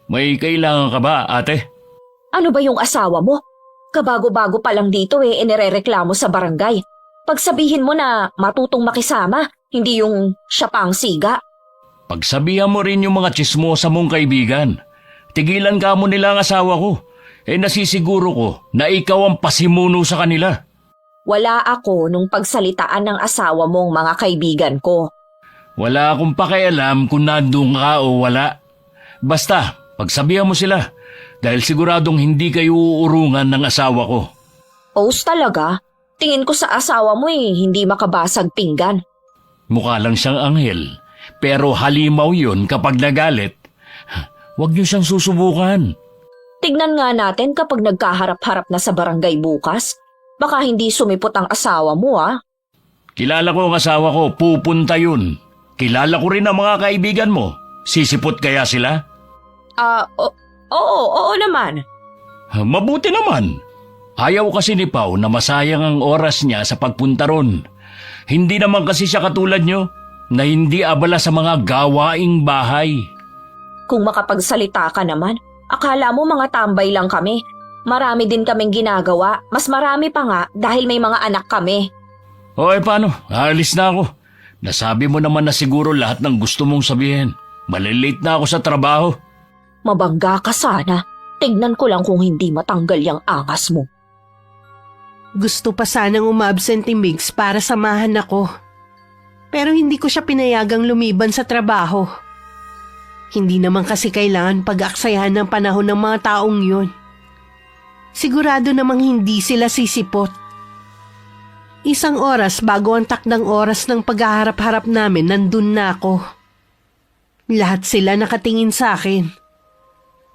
May kailangan ka ba, ate? Ano ba yung asawa mo? Kabago-bago pa lang dito inirereklamo sa barangay. Pagsabihin mo na matutong makisama, hindi yung siya pa ang siga. Pagsabihan mo rin yung mga chismosa mong kaibigan. Tigilan ka mo nila ang asawa ko. Nasisiguro ko na ikaw ang pasimuno sa kanila. Wala ako nung pagsalitaan ng asawa mong mga kaibigan ko. Wala akong pakialam kung nandun ka o wala. Basta, pagsabihan mo sila. Dahil siguradong hindi kayo uurungan ng asawa ko. Os talaga? Tingin ko sa asawa mo hindi makabasag pinggan. Mukha lang siyang anghel. Pero halimaw yun kapag nagalit. Huwag niyo siyang susubukan. Tignan nga natin kapag nagkaharap-harap na sa barangay bukas. Baka hindi sumipot ang asawa mo Kilala ko ang asawa ko, pupunta yun. Kilala ko rin ang mga kaibigan mo. Sisipot kaya sila? Oo naman. Mabuti naman. Ayaw kasi ni Pao na masayang ang oras niya sa pagpunta ron. Hindi naman kasi siya katulad nyo na hindi abala sa mga gawaing bahay. Kung makapagsalita ka naman, akala mo mga tambay lang kami. Marami din kaming ginagawa. Mas marami pa nga dahil may mga anak kami. Paano? Aalis na ako. Nasabi mo naman na siguro lahat ng gusto mong sabihin. Malilate na ako sa trabaho. Mabangga ka sana. Tignan ko lang kung hindi matanggal yung angas mo. Gusto pa sanang umabsent ni Migs para samahan ako. Pero hindi ko siya pinayagang lumiban sa trabaho. Hindi naman kasi kailangan pag-aksayahan ng panahon ng mga taong yun. Sigurado namang hindi sila sisipot. Isang oras bago ang takdang oras ng paghaharap-harap namin, nandun na ako. Lahat sila nakatingin sa akin.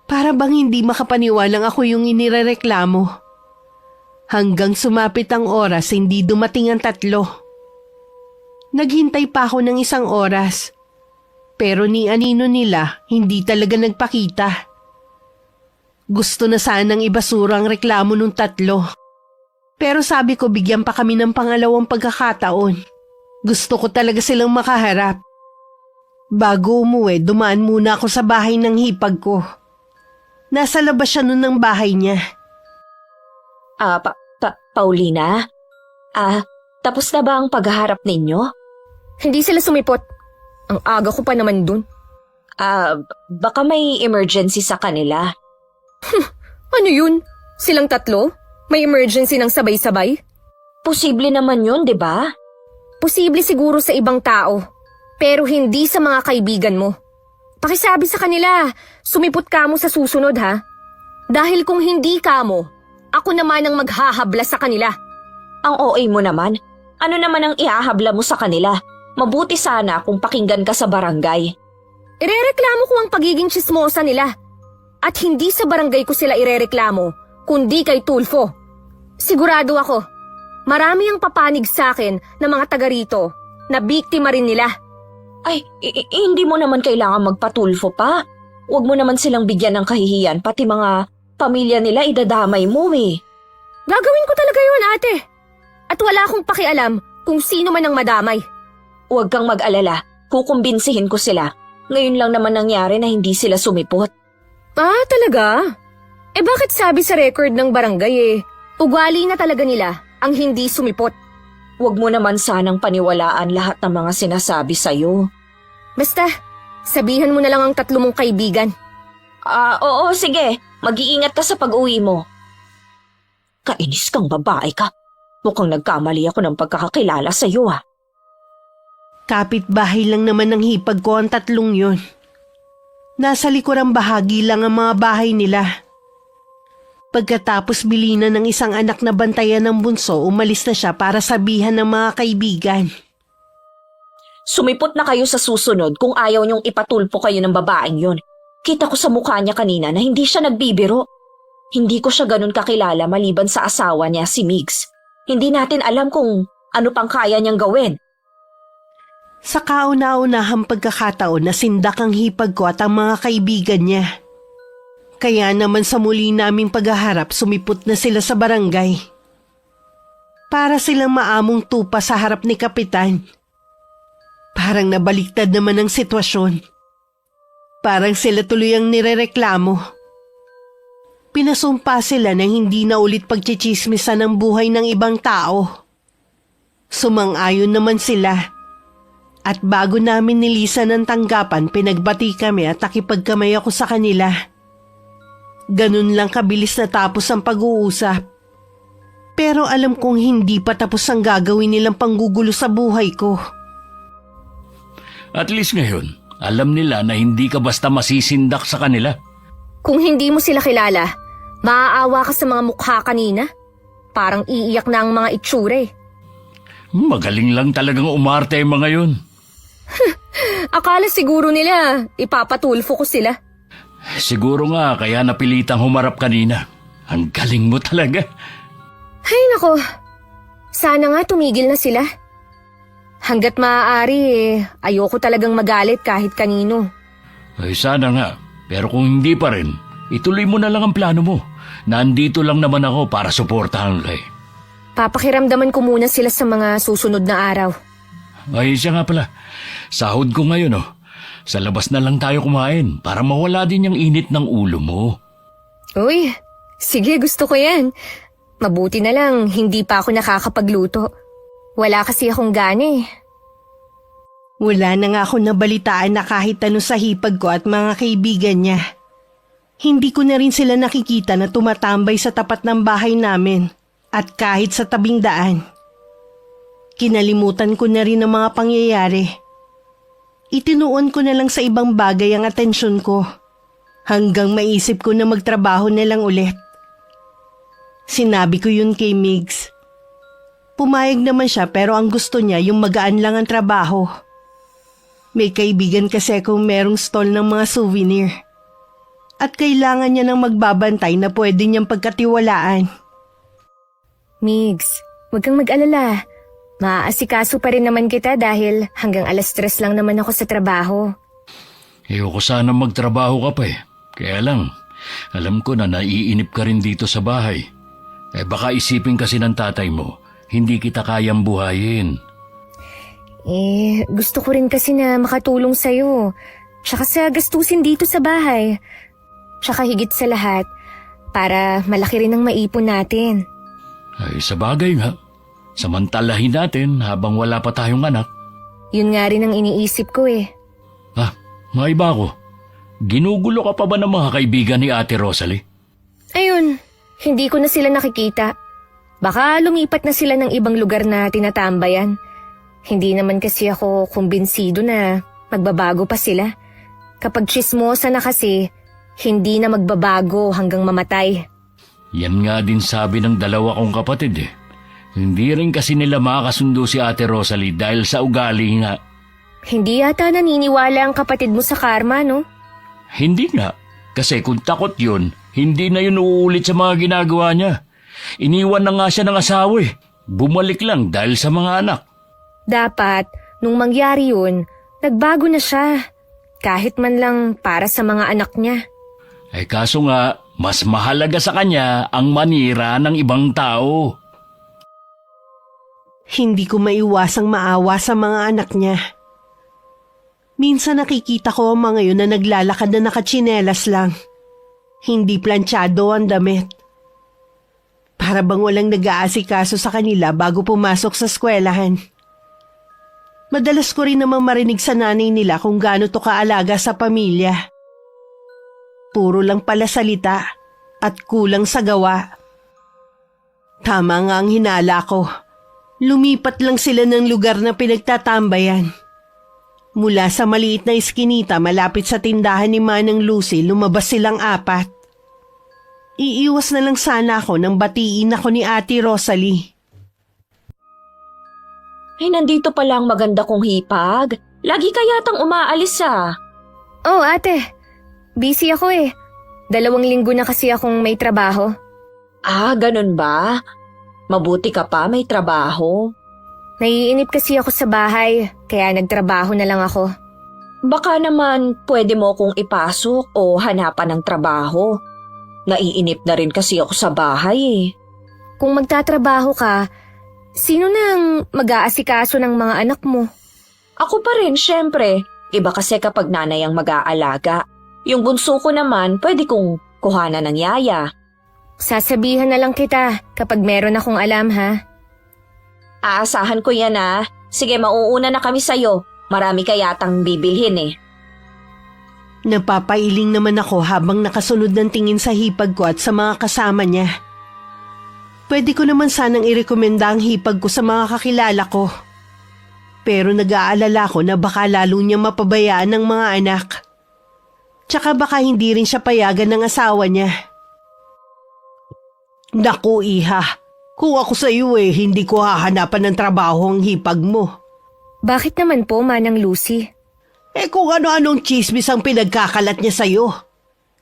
Para bang hindi makapaniwalang ako yung inirereklamo. Hanggang sumapit ang oras, hindi dumating ang tatlo. Naghintay pa ako ng isang oras. Pero ni anino nila, hindi talaga nagpakita. Gusto na sanang ibasura ang reklamo ng tatlo. Pero sabi ko bigyan pa kami ng pangalawang pagkakataon. Gusto ko talaga silang makaharap. Bago umuwi, dumaan muna ako sa bahay ng hipag ko. Nasa labas siya nun ng bahay niya. Paulina? Tapos na ba ang paghaharap ninyo? Hindi sila sumipot. Ang aga ko pa naman dun. Baka may emergency sa kanila. Ano yun? Silang tatlo? May emergency ng sabay-sabay? Posible naman yun, di ba? Posible siguro sa ibang tao. Pero hindi sa mga kaibigan mo. Pakisabi sa kanila, sumipot ka mo sa susunod ha. Dahil kung hindi ka mo, ako naman ang maghahabla sa kanila. Ang OA mo naman. Ano naman ang ihahabla mo sa kanila? Mabuti sana kung pakinggan ka sa barangay. Irereklamo ko ang pagiging tsismosa nila. At hindi sa barangay ko sila irereklamo, kundi kay Tulfo. Sigurado ako, marami ang papanig sa akin ng mga taga rito na biktima rin nila. Ay, hindi mo naman kailangan magpatulfo pa. Huwag mo naman silang bigyan ng kahihiyan, pati mga pamilya nila idadamay mo eh. Gagawin ko talaga yun, ate. At wala akong pakialam kung sino man ang madamay. Huwag kang mag-alala, kukumbinsihin ko sila. Ngayon lang naman nangyari na hindi sila sumipot. Talaga? Bakit sabi sa record ng barangay ugali na talaga nila ang hindi sumipot? Huwag mo naman sanang paniwalaan lahat ng mga sinasabi sa'yo. Basta, sabihan mo na lang ang tatlo mong kaibigan. Oo, sige. Mag-iingat ka sa pag-uwi mo. Kainis kang babae ka. Mukhang nagkamali ako ng pagkakakilala sa'yo ah. Kapitbahay lang naman ng hipag ko ang tatlong yun. Nasa likurang bahagi lang ang mga bahay nila. Pagkatapos bilina ng isang anak na bantayan ng bunso, umalis na siya para sabihan ng mga kaibigan. Sumipot na kayo sa susunod kung ayaw niyong ipatulpo kayo ng babaeng yun. Kita ko sa mukha niya kanina na hindi siya nagbibiro. Hindi ko siya ganun kakilala maliban sa asawa niya, si Migs. Hindi natin alam kung ano pang kaya niyang gawin. Sa kauna-unahang pagkakataon na sindak ang hipag ko at ang mga kaibigan niya. Kaya naman sa muli naming paghaharap, sumipot na sila sa barangay. Para silang maamong tupa sa harap ni Kapitan. Parang nabaliktad naman ang sitwasyon. Parang sila tuloy ang nirereklamo. Pinasumpa sila na hindi na ulit pagchichismisan ng buhay ng ibang tao. Sumang-ayon naman sila. At bago namin nilisan ng tanggapan, pinagbati kami at nakipagkamay ako sa kanila. Ganun lang kabilis natapos ang pag-uusap. Pero alam kong hindi pa tapos ang gagawin nilang panggugulo sa buhay ko. At least ngayon, alam nila na hindi ka basta masisindak sa kanila. Kung hindi mo sila kilala, maaawa ka sa mga mukha kanina. Parang iiyak na ang mga itsura. Magaling lang talagang umarte ang mga yun. Akala siguro nila ipapatulfo ko sila. Siguro nga kaya napilitang humarap kanina. Ang galing mo talaga. Ay nako, sana nga tumigil na sila. Hanggat maaari ayoko talagang magalit kahit kanino. Ay sana nga, pero kung hindi pa rin, ituloy mo na lang ang plano mo. Nandito lang naman ako para suportahan kay. Papakiramdaman ko muna sila sa mga susunod na araw. Ay siya nga pala, sahod ko ngayon oh. Sa labas na lang tayo kumain para mawala din yung init ng ulo mo. Uy, sige gusto ko yan. Mabuti na lang hindi pa ako nakakapagluto. Wala kasi akong gana. Wala na nga ako nabalitaan na kahit ano sa hipag ko at mga kaibigan niya. Hindi ko na rin sila nakikita na tumatambay sa tapat ng bahay namin at kahit sa tabing daan. Kinalimutan ko na rin ang mga pangyayari. Itinuon ko na lang sa ibang bagay ang atensyon ko hanggang maisip ko na magtrabaho na lang ulit. Sinabi ko yun kay Migs. Pumayag naman siya pero ang gusto niya yung magaan lang ang trabaho. May kaibigan kasi akong merong stall ng mga souvenir. At kailangan niya ng magbabantay na pwede niyang pagkatiwalaan. Migs, huwag kang mag-alala. Maaasikaso pa rin naman kita dahil hanggang 3:00 lang naman ako sa trabaho. Ayoko sana magtrabaho ka pa eh. Kaya lang, alam ko na naiinip ka rin dito sa bahay. Baka isipin kasi ng tatay mo, hindi kita kayang buhayin. Gusto ko rin kasi na makatulong sa'yo. Tsaka sa gastusin dito sa bahay. Tsaka higit sa lahat, para malaki rin ang maipon natin. Sa bagay nga, samantalahin natin habang wala pa tayong anak. Yun nga rin ang iniisip ko eh. Maiba ko. Ginugulo ka pa ba ng mga kaibigan ni Ate Rosalie? Ayun, hindi ko na sila nakikita. Baka lumipat na sila ng ibang lugar na tinatambayan. Hindi naman kasi ako kumbinsido na magbabago pa sila. Kapag tsismosa na kasi, hindi na magbabago hanggang mamatay. Yan nga din sabi ng dalawa kong kapatid eh. Hindi rin kasi nila makakasundo si Ate Rosalie dahil sa ugali nga. Hindi yata naniniwala ang kapatid mo sa karma, no? Hindi nga. Kasi kung takot yun, hindi na yun uulit sa mga ginagawa niya. Iniwan na nga siya ng asawa eh. Bumalik lang dahil sa mga anak. Dapat, nung mangyari yun, nagbago na siya. Kahit man lang para sa mga anak niya. Kaso nga, mas mahalaga sa kanya ang manira ng ibang tao. Hindi ko maiwasang maawa sa mga anak niya. Minsan nakikita ko ang mga yun na naglalakad na nakatsinelas lang. Hindi planchado ang damit. Para bang walang nag-aasikaso sa kanila bago pumasok sa eskwelahan. Madalas ko rin naman marinig sa nanay nila kung gaano to kaalaga sa pamilya. Puro lang pala salita at kulang sa gawa. Tama nga ang hinala ko. Lumipat lang sila ng lugar na pinagtatambayan. Mula sa maliit na iskinita malapit sa tindahan ni Manang Lucy, lumabas silang 4. Iiwas na lang sana ako nang batiin ako ni Ate Rosalie. Nandito pala ang maganda kong hipag. Lagi ka yatang umaalis ah. Oh, ate. Busy ako eh. 2 linggo na kasi akong may trabaho. Ganun ba? Mabuti ka pa, may trabaho. Naiinip kasi ako sa bahay, kaya nagtrabaho na lang ako. Baka naman pwede mo kong ipasok o hanapan ng trabaho. Naiinip na rin kasi ako sa bahay eh. Kung magtatrabaho ka, sino nang mag-aasikaso ng mga anak mo? Ako pa rin, syempre. Iba kasi kapag nanay ang mag-aalaga. Yung bunso ko naman, pwede kong kuhanan ng yaya. Sasabihan na lang kita kapag meron akong alam, ha? Aasahan ko yan ah. Sige, mauuna na kami sa'yo. Marami ka yatang bibilhin eh. Napapailing naman ako habang nakasunod ng tingin sa hipag ko at sa mga kasama niya. Pwede ko naman sanang irekomenda ang hipag ko sa mga kakilala ko. Pero nag-aalala ko na baka lalo niya mapabayaan ng mga anak. Tsaka baka hindi rin siya payagan ng asawa niya. Naku, iha. Kung ako sa iyo hindi ko hahanapan ng trabaho ang hipag mo. Bakit naman po, Manang Lucy? Kung ano-anong chismis ang pinagkakalat niya sa'yo.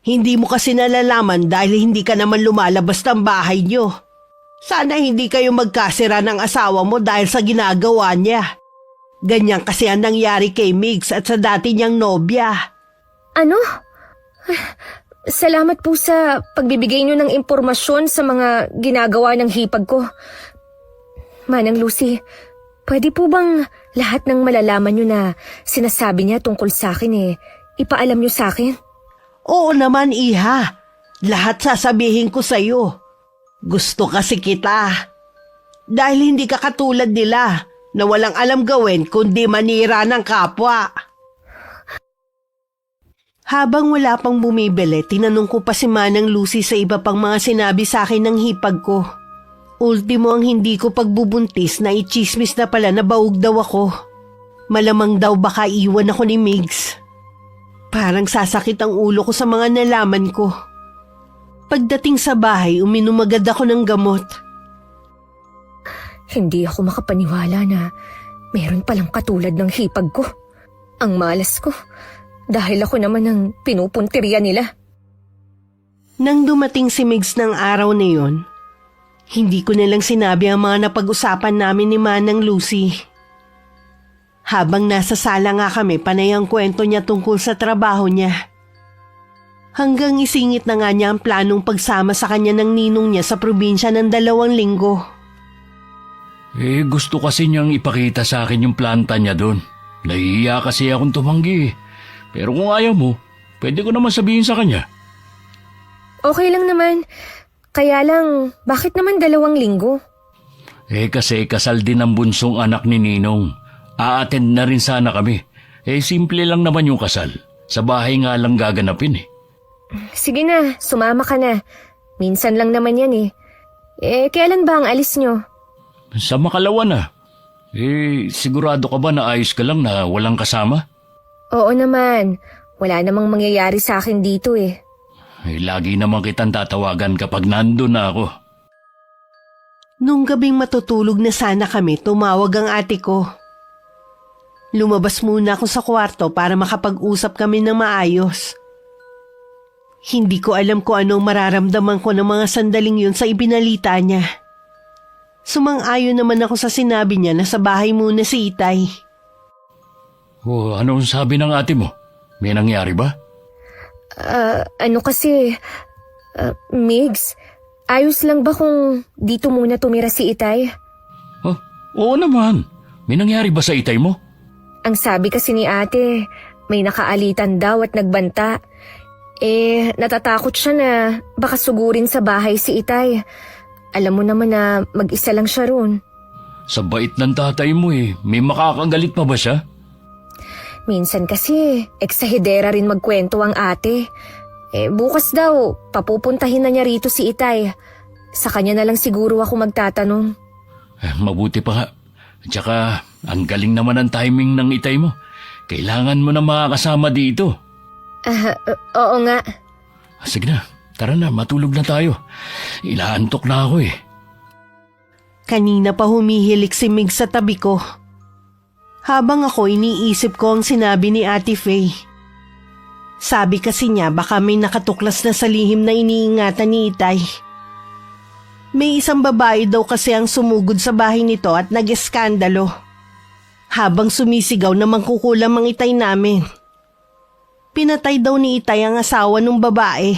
Hindi mo kasi nalalaman dahil hindi ka naman lumalabas ng bahay niyo. Sana hindi kayo magkasira ng asawa mo dahil sa ginagawa niya. Ganyan kasi ang nangyari kay Migs at sa dati niyang nobya. Ano? Salamat po sa pagbibigay niyo ng impormasyon sa mga ginagawa ng hipag ko. Manang Lucy, pwede po bang lahat ng malalaman niyo na sinasabi niya tungkol sa akin ipaalam niyo sa akin? Oo naman, iha. Lahat sasabihin ko sa'yo. Gusto kasi kita. Dahil hindi ka katulad nila. na walang alam gawin kundi manira ng kapwa. Habang wala pang bumibili, tinanong ko pa si Manang Lucy sa iba pang mga sinabi sa akin ng hipag ko. Ultimo ang hindi ko pagbubuntis na ichismis na pala na baog daw ako. Malamang daw baka iwan ako ni Migs. Parang sasakit ang ulo ko sa mga nalaman ko. Pagdating sa bahay, uminom agad ako ng gamot. Hindi ako makapaniwala na meron palang katulad ng hipag ko. Ang malas ko, dahil ako naman ang pinupuntirya nila. Nang dumating si Migs ng araw na yon, hindi ko nalang sinabi ang mga napag-usapan namin ni Manang Lucy. Habang nasa sala nga kami, panay ang kwento niya tungkol sa trabaho niya. Hanggang isingit na nga niya ang planong pagsama sa kanya ng ninong niya sa probinsya ng 2 linggo. Gusto kasi niyang ipakita sa akin yung planta niya doon. Nahihiya kasi akong tumanggi. Pero kung ayaw mo, pwede ko naman sabihin sa kanya. Okay lang naman. Kaya lang, bakit naman 2 linggo? Kasi kasal din ang bunsong anak ni Ninong. A-attend na rin sana kami. Simple lang naman yung kasal. Sa bahay nga lang gaganapin. Sige na, sumama ka na. Minsan lang naman yan eh. Kailan ba ang alis nyo? Sa makalawa na. Sigurado ka ba na ayos ka lang na walang kasama? Oo naman. Wala namang mangyayari sa akin dito eh. Lagi naman kitang tatawagan kapag nandun na ako. Nung gabing matutulog na sana kami, tumawag ang ate ko. Lumabas muna ako sa kwarto para makapag-usap kami ng maayos. Hindi ko alam kung anong mararamdaman ko ng mga sandaling yun sa ibinalita niya. Sumang-ayon naman ako sa sinabi niya na sa bahay muna si Itay. Anong sabi ng ate mo? May nangyari ba? Migs, ayos lang ba kung dito muna tumira si Itay? Oo naman. May nangyari ba sa itay mo? Ang sabi kasi ni ate, may nakaalitan daw at nagbanta. Natatakot siya na baka sugurin sa bahay si Itay. Alam mo naman na mag-isa lang siya roon. Sa bait ng tatay mo may makakagalit pa ba siya? Minsan kasi, eksahidera rin magkwento ang ate. Bukas daw, papupuntahin na niya rito si Itay. Sa kanya na lang siguro ako magtatanong. Mabuti pa nga. Tsaka, ang galing naman ang timing ng itay mo. Kailangan mo na makakasama dito. Oo nga. Sige na, tara na, matulog na tayo. Inaantok na ako Kanina pa humihilik si Mig sa tabi ko. Habang ako iniisip ko ang sinabi ni Ate Faye. Sabi kasi niya baka may nakatuklas na sa lihim na iniingatan ni Itay. May isang babae daw kasi ang sumugod sa bahay nito at nag-eskandalo. Habang sumisigaw na mangkukulam ang Itay namin. Pinatay daw ni Itay ang asawa ng babae.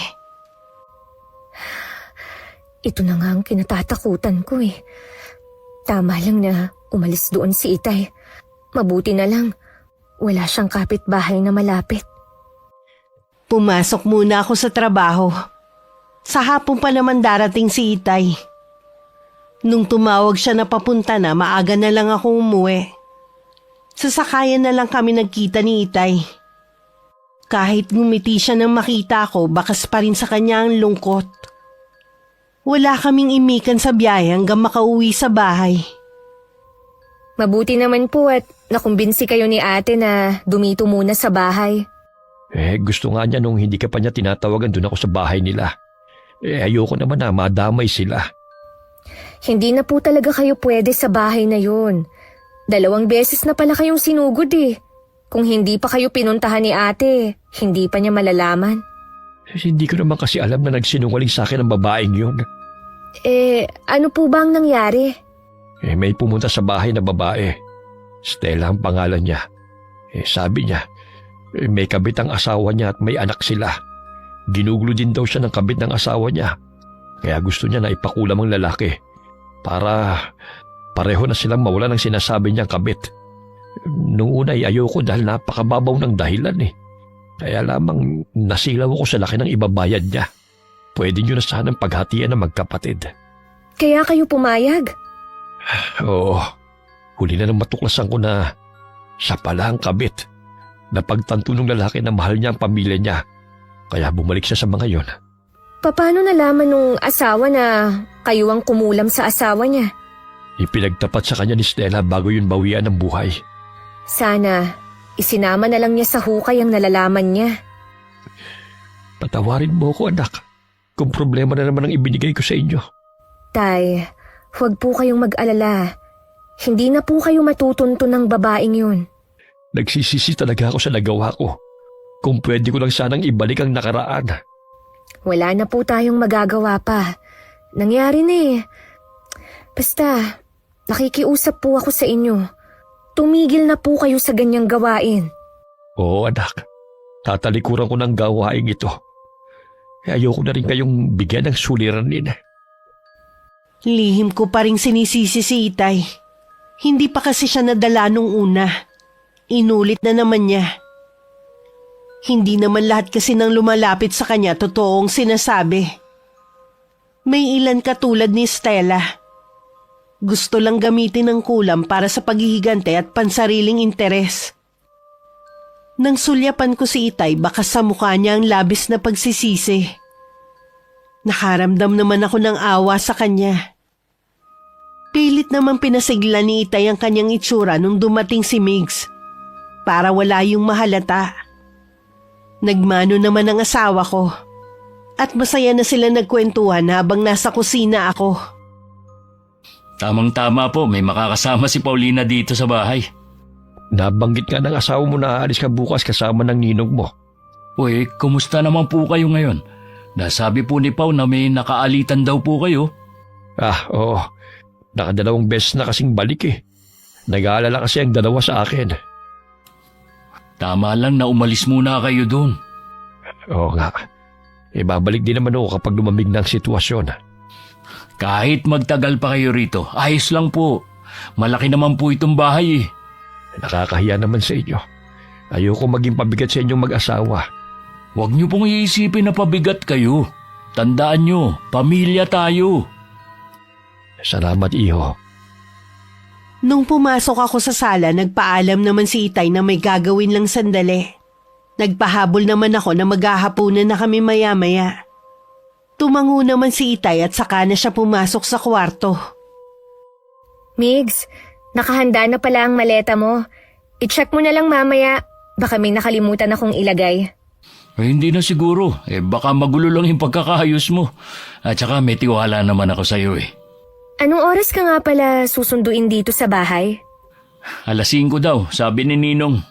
Ito na nga ang kinatatakutan ko eh. Tama lang na umalis doon si Itay. Mabuti na lang, wala siyang kapitbahay na malapit. Pumasok muna ako sa trabaho. Sa hapon pa naman darating si Itay. Nung tumawag siya na papunta na, maaga na lang akong umuwi. Sasakayan na lang kami nagkita ni Itay. Kahit ngumiti siya nang makita ko, bakas pa rin sa kanya ang lungkot. Wala kaming imikan sa biyahe hanggang makauwi sa bahay. Mabuti naman po at nakumbinsi kayo ni ate na dumito muna sa bahay. Gusto nga niya nung hindi ka pa niya tinatawagan doon ako sa bahay nila. Ayoko naman na madamay sila. Hindi na po talaga kayo pwede sa bahay na yun. 2 beses na pala kayong sinugod eh. Kung hindi pa kayo pinuntahan ni ate, hindi pa niya malalaman. Hindi ko naman kasi alam na nagsinungaling sa akin ang babaeng yun. Ano po ba ang nangyari? May pumunta sa bahay na babae. Stella ang pangalan niya. Sabi niya, may kabit ang asawa niya at may anak sila. Ginugulo din daw siya ng kabit ng asawa niya. Kaya gusto niya na ipakulam ang lalaki para pareho na silang mawala ng sinasabi niyang kabit. Nung una ayoko dahil napakababaw ng dahilan eh. Kaya lamang nasilaw ako sa laki ng ibabayad niya. Pwede niyo na sanang paghatian ng magkapatid. Kaya kayo pumayag? Oo. Huli na nang matuklasan ko na siya pala ang kabit. Napagtanto ng lalaki na mahal niya ang pamilya niya. Kaya bumalik siya sa mga yon. Paano nalaman nung asawa na kayo ang kumulam sa asawa niya? Ipinagtapat sa kanya ni Stella bago yun bawian ng buhay. Sana isinama na lang niya sa hukay ang nalalaman niya. Patawarin mo ko, anak. Kung problema na naman ang ibinigay ko sa inyo. Tay, huwag po kayong mag-alala. Hindi na po kayo matutunto ng babaeng yun. Nagsisisi talaga ako sa nagawa ko. Kung pwede ko lang sanang ibalik ang nakaraan. Wala na po tayong magagawa pa. Nangyari na eh. Basta, nakikiusap po ako sa inyo. Tumigil na po kayo sa ganyang gawain. Oo, anak. Tatalikuran ko ng gawain ito. Ayoko na rin kayong bigyan ng suliranin. Lihim ko pa rin sinisisi si Itay. Hindi pa kasi siya nadala nung una. Inulit na naman niya. Hindi naman lahat kasi nang lumalapit sa kanya totoong sinasabi. May ilan katulad ni Stella. Gusto lang gamitin ang kulam para sa paghihigante at pansariling interes. Nang sulyapan ko si Itay, baka sa mukha niya ang labis na pagsisisi. Nakaramdam naman ako ng awa sa kanya. Pilit namang pinasigla ni Itay ang kanyang itsura nung dumating si Migs para wala yung mahalata. Nagmano naman ang asawa ko at masaya na sila nagkwentuhan habang nasa kusina ako. Tamang-tama po, may makakasama si Paulina dito sa bahay. Nabanggit nga ng asawa mo na aalis ka bukas kasama ng ninong mo. Uy, kumusta naman po kayo ngayon? Nasabi po ni Pau na may nakaalitan daw po kayo. Oo. Nakadalawang beses na kasing balik eh. Nag-aalala kasi ang dalawa sa akin. Tama lang na umalis muna kayo doon. Oo nga. Babalik din naman ako kapag lumamig na ang sitwasyon. Kahit magtagal pa kayo rito, ayos lang po. Malaki naman po itong bahay eh. Nakakahiya naman sa inyo. Ayoko maging pabigat sa inyong mag-asawa. Huwag niyo pong iisipin na pabigat kayo. Tandaan niyo, pamilya tayo. Salamat, iho. Nung pumasok ako sa sala, nagpaalam naman si Itay na may gagawin lang sandali. Nagpahabol naman ako na maghahapunan na kami maya-maya. Tumango naman si Itay at saka na siya pumasok sa kwarto. Migs, nakahanda na pala ang maleta mo. I-check mo na lang mamaya. Baka may nakalimutan akong ilagay. Hindi na siguro. Baka magulo lang yung pagkakayos mo. At saka may tiwala naman ako sa'yo eh. Anong oras ka nga pala susunduin dito sa bahay? 5:00 daw, sabi ni Ninong.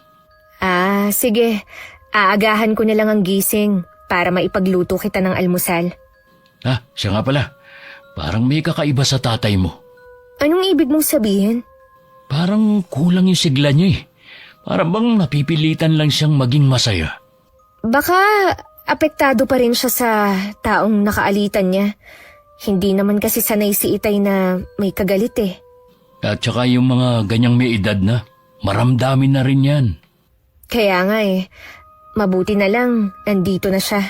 Sige. Aagahan ko na lang ang gising para maipagluto kita ng almusal. Siya nga pala. Parang may kakaiba sa tatay mo. Anong ibig mong sabihin? Parang kulang yung sigla niya eh. Parang bang napipilitan lang siyang maging masaya. Baka apektado pa rin siya sa taong nakaalitan niya. Hindi naman kasi sanay si Itay na may kagalit eh. At saka yung mga ganyang may edad na, maramdamin na rin yan. Kaya nga mabuti na lang nandito na siya.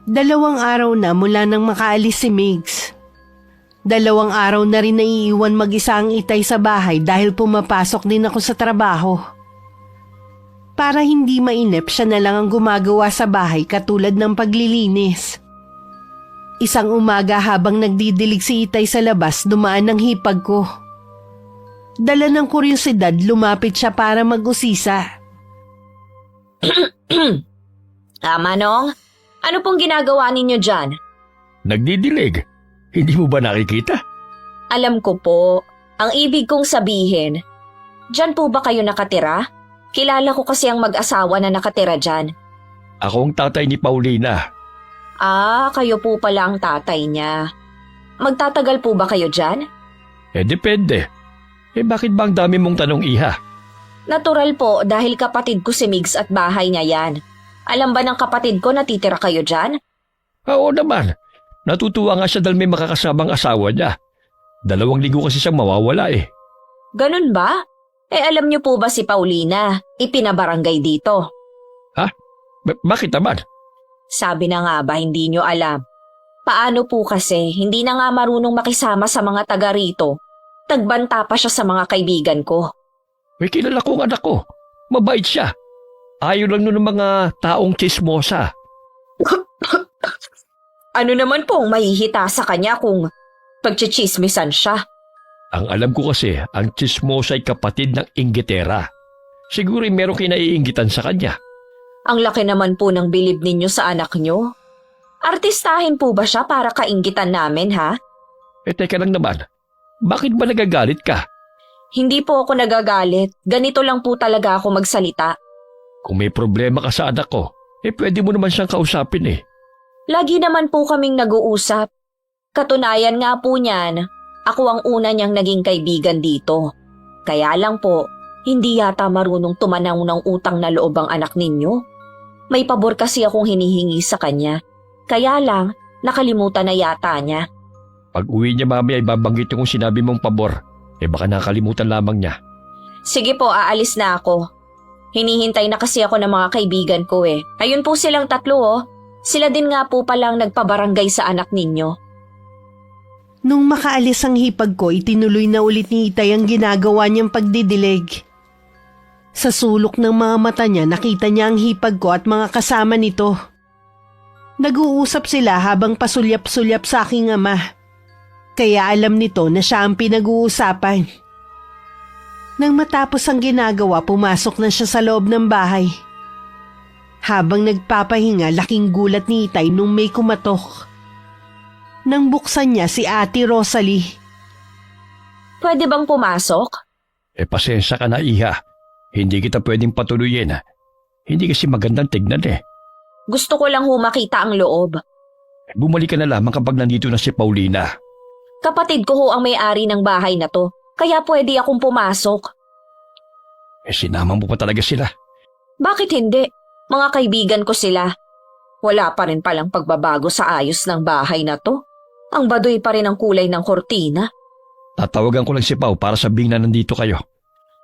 2 araw na mula nang makaalis si Migs. 2 araw na rin naiiwan mag-isa ang Itay sa bahay dahil pumapasok din ako sa trabaho. Para hindi mainip, siya na lang ang gumagawa sa bahay katulad ng paglilinis. Isang umaga habang nagdidilig si Itay sa labas, dumaan ng hipag ko. Dala ng kuryosidad, lumapit siya para mag-usisa. Manong, ano pong ginagawa ninyo dyan? Nagdidilig. Hindi mo ba nakikita? Alam ko po, ang ibig kong sabihin, dyan po ba kayo nakatira? Kilala ko kasi ang mag-asawa na nakatira dyan. Ako ang tatay ni Paulina. Kayo po pala ang tatay niya. Magtatagal po ba kayo dyan? Depende. Bakit ba ang dami mong tanong, iha? Natural po dahil kapatid ko si Migs at bahay niya yan. Alam ba ng kapatid ko na titira kayo dyan? Oo naman. Natutuwa nga siya dahil may makakasamang asawa niya. 2 linggo kasi siyang mawawala eh. Ganun ba? Alam niyo po ba si Paulina? Ipinabarangay dito. Bakit naman? Sabi na nga ba hindi niyo alam? Paano po kasi hindi na nga marunong makisama sa mga taga rito? Tagbanta pa siya sa mga kaibigan ko. May kilala kong anak ko. Mabait siya. Ayaw lang nun ng mga taong chismosa. Ano naman pong mahihita sa kanya kung pagchichismisan siya? Ang alam ko kasi, ang chismosa ay kapatid ng inggitera. Siguro meron kayo naiinggitan sa kanya. Ang laki naman po ng bilib ninyo sa anak nyo. Artistahin po ba siya para kainggitan namin, ha? Teka lang naman. Bakit ba nagagalit ka? Hindi po ako nagagalit. Ganito lang po talaga ako magsalita. Kung may problema ka sa anak ko, pwede mo naman siyang kausapin eh. Lagi naman po kaming nag-uusap. Katunayan nga po niyan, ako ang una niyang naging kaibigan dito. Kaya lang po, hindi yata marunong tumanaw ng utang na loob ang anak ninyo. May pabor kasi akong hinihingi sa kanya. Kaya lang, nakalimutan na yata niya. Pag uwi niya mamaya ay babanggit kung sinabi mong pabor. Baka nakalimutan lamang niya. Sige po, aalis na ako. Hinihintay na kasi ako ng mga kaibigan ko eh. Ayun po silang tatlo oh. Sila din nga po palang nagpabarangay sa anak ninyo. Nung makaalis ang hipag ko, itinuloy na ulit ni Itay ang ginagawa niyang pagdidilig. Sa sulok ng mga mata niya, nakita niya ang hipag ko at mga kasama nito. Nag-uusap sila habang pasulyap-sulyap sa aking ama. Kaya alam nito na siya ang pinag-uusapan. Nang matapos ang ginagawa, pumasok na siya sa loob ng bahay. Habang nagpapahinga, laking gulat ni Itay nung may kumatok. Nang buksan niya si Ate Rosalie. Pwede bang pumasok? Pasensya ka na, Iha. Hindi kita pwedeng patuloyin. Hindi kasi magandang tignan eh. Gusto ko lang makita ang loob. Bumalik ka na lamang kapag nandito na si Paulina. Kapatid ko ho ang may-ari ng bahay na to, kaya pwede akong pumasok. Sinama mo pa talaga sila. Bakit hindi? Mga kaibigan ko sila. Wala pa rin palang pagbabago sa ayos ng bahay na to. Ang baduy pa rin ang kulay ng kortina. Tatawagan ko lang si Pau para sabihin na nandito kayo.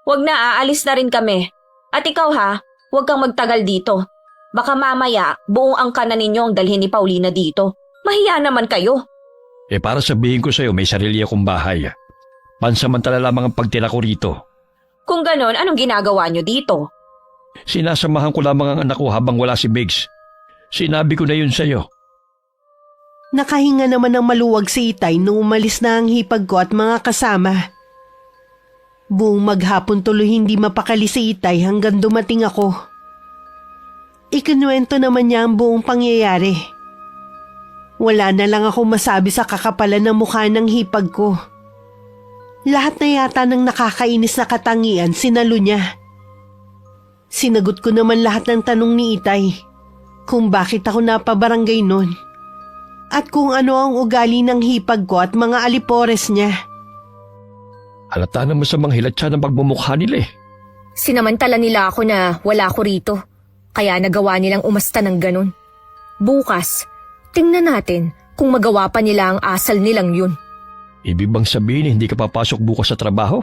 Huwag na, aalis na rin kami. At ikaw ha, huwag kang magtagal dito. Baka mamaya, buong angkanan ninyo ang dalhin ni Paulina dito. Mahiya naman kayo. Para sabihin ko sa'yo, may sarili akong bahay. Pansamantala lamang ang pagtira ko rito. Kung ganon, anong ginagawa nyo dito? Sinasamahan ko lamang ang anak ko habang wala si Biggs. Sinabi ko na yun sa'yo. Nakahinga naman ng maluwag si Itay nung umalis na ang hipag ko at mga kasama. Buong maghapon tuloy hindi mapakali si Itay hanggang dumating ako. Ikinuwento naman niya ang buong pangyayari. Wala na lang ako masabi sa kakapalan ng mukha ng hipag ko. Lahat na yata ng nakakainis na katangian sinalo niya. Sinagot ko naman lahat ng tanong ni Itay. Kung bakit ako napabarangay nun. At kung ano ang ugali ng hipag ko at mga alipores niya. Halata naman sa mga hilat siya ng pagmumukha nila eh. Sinamantala nila ako na wala ko rito. Kaya nagawa nilang umasta ng ganun. Bukas, tingnan natin kung magawa pa nila ang asal nilang yun. Ibig bang sabihin hindi ka papasok bukas sa trabaho?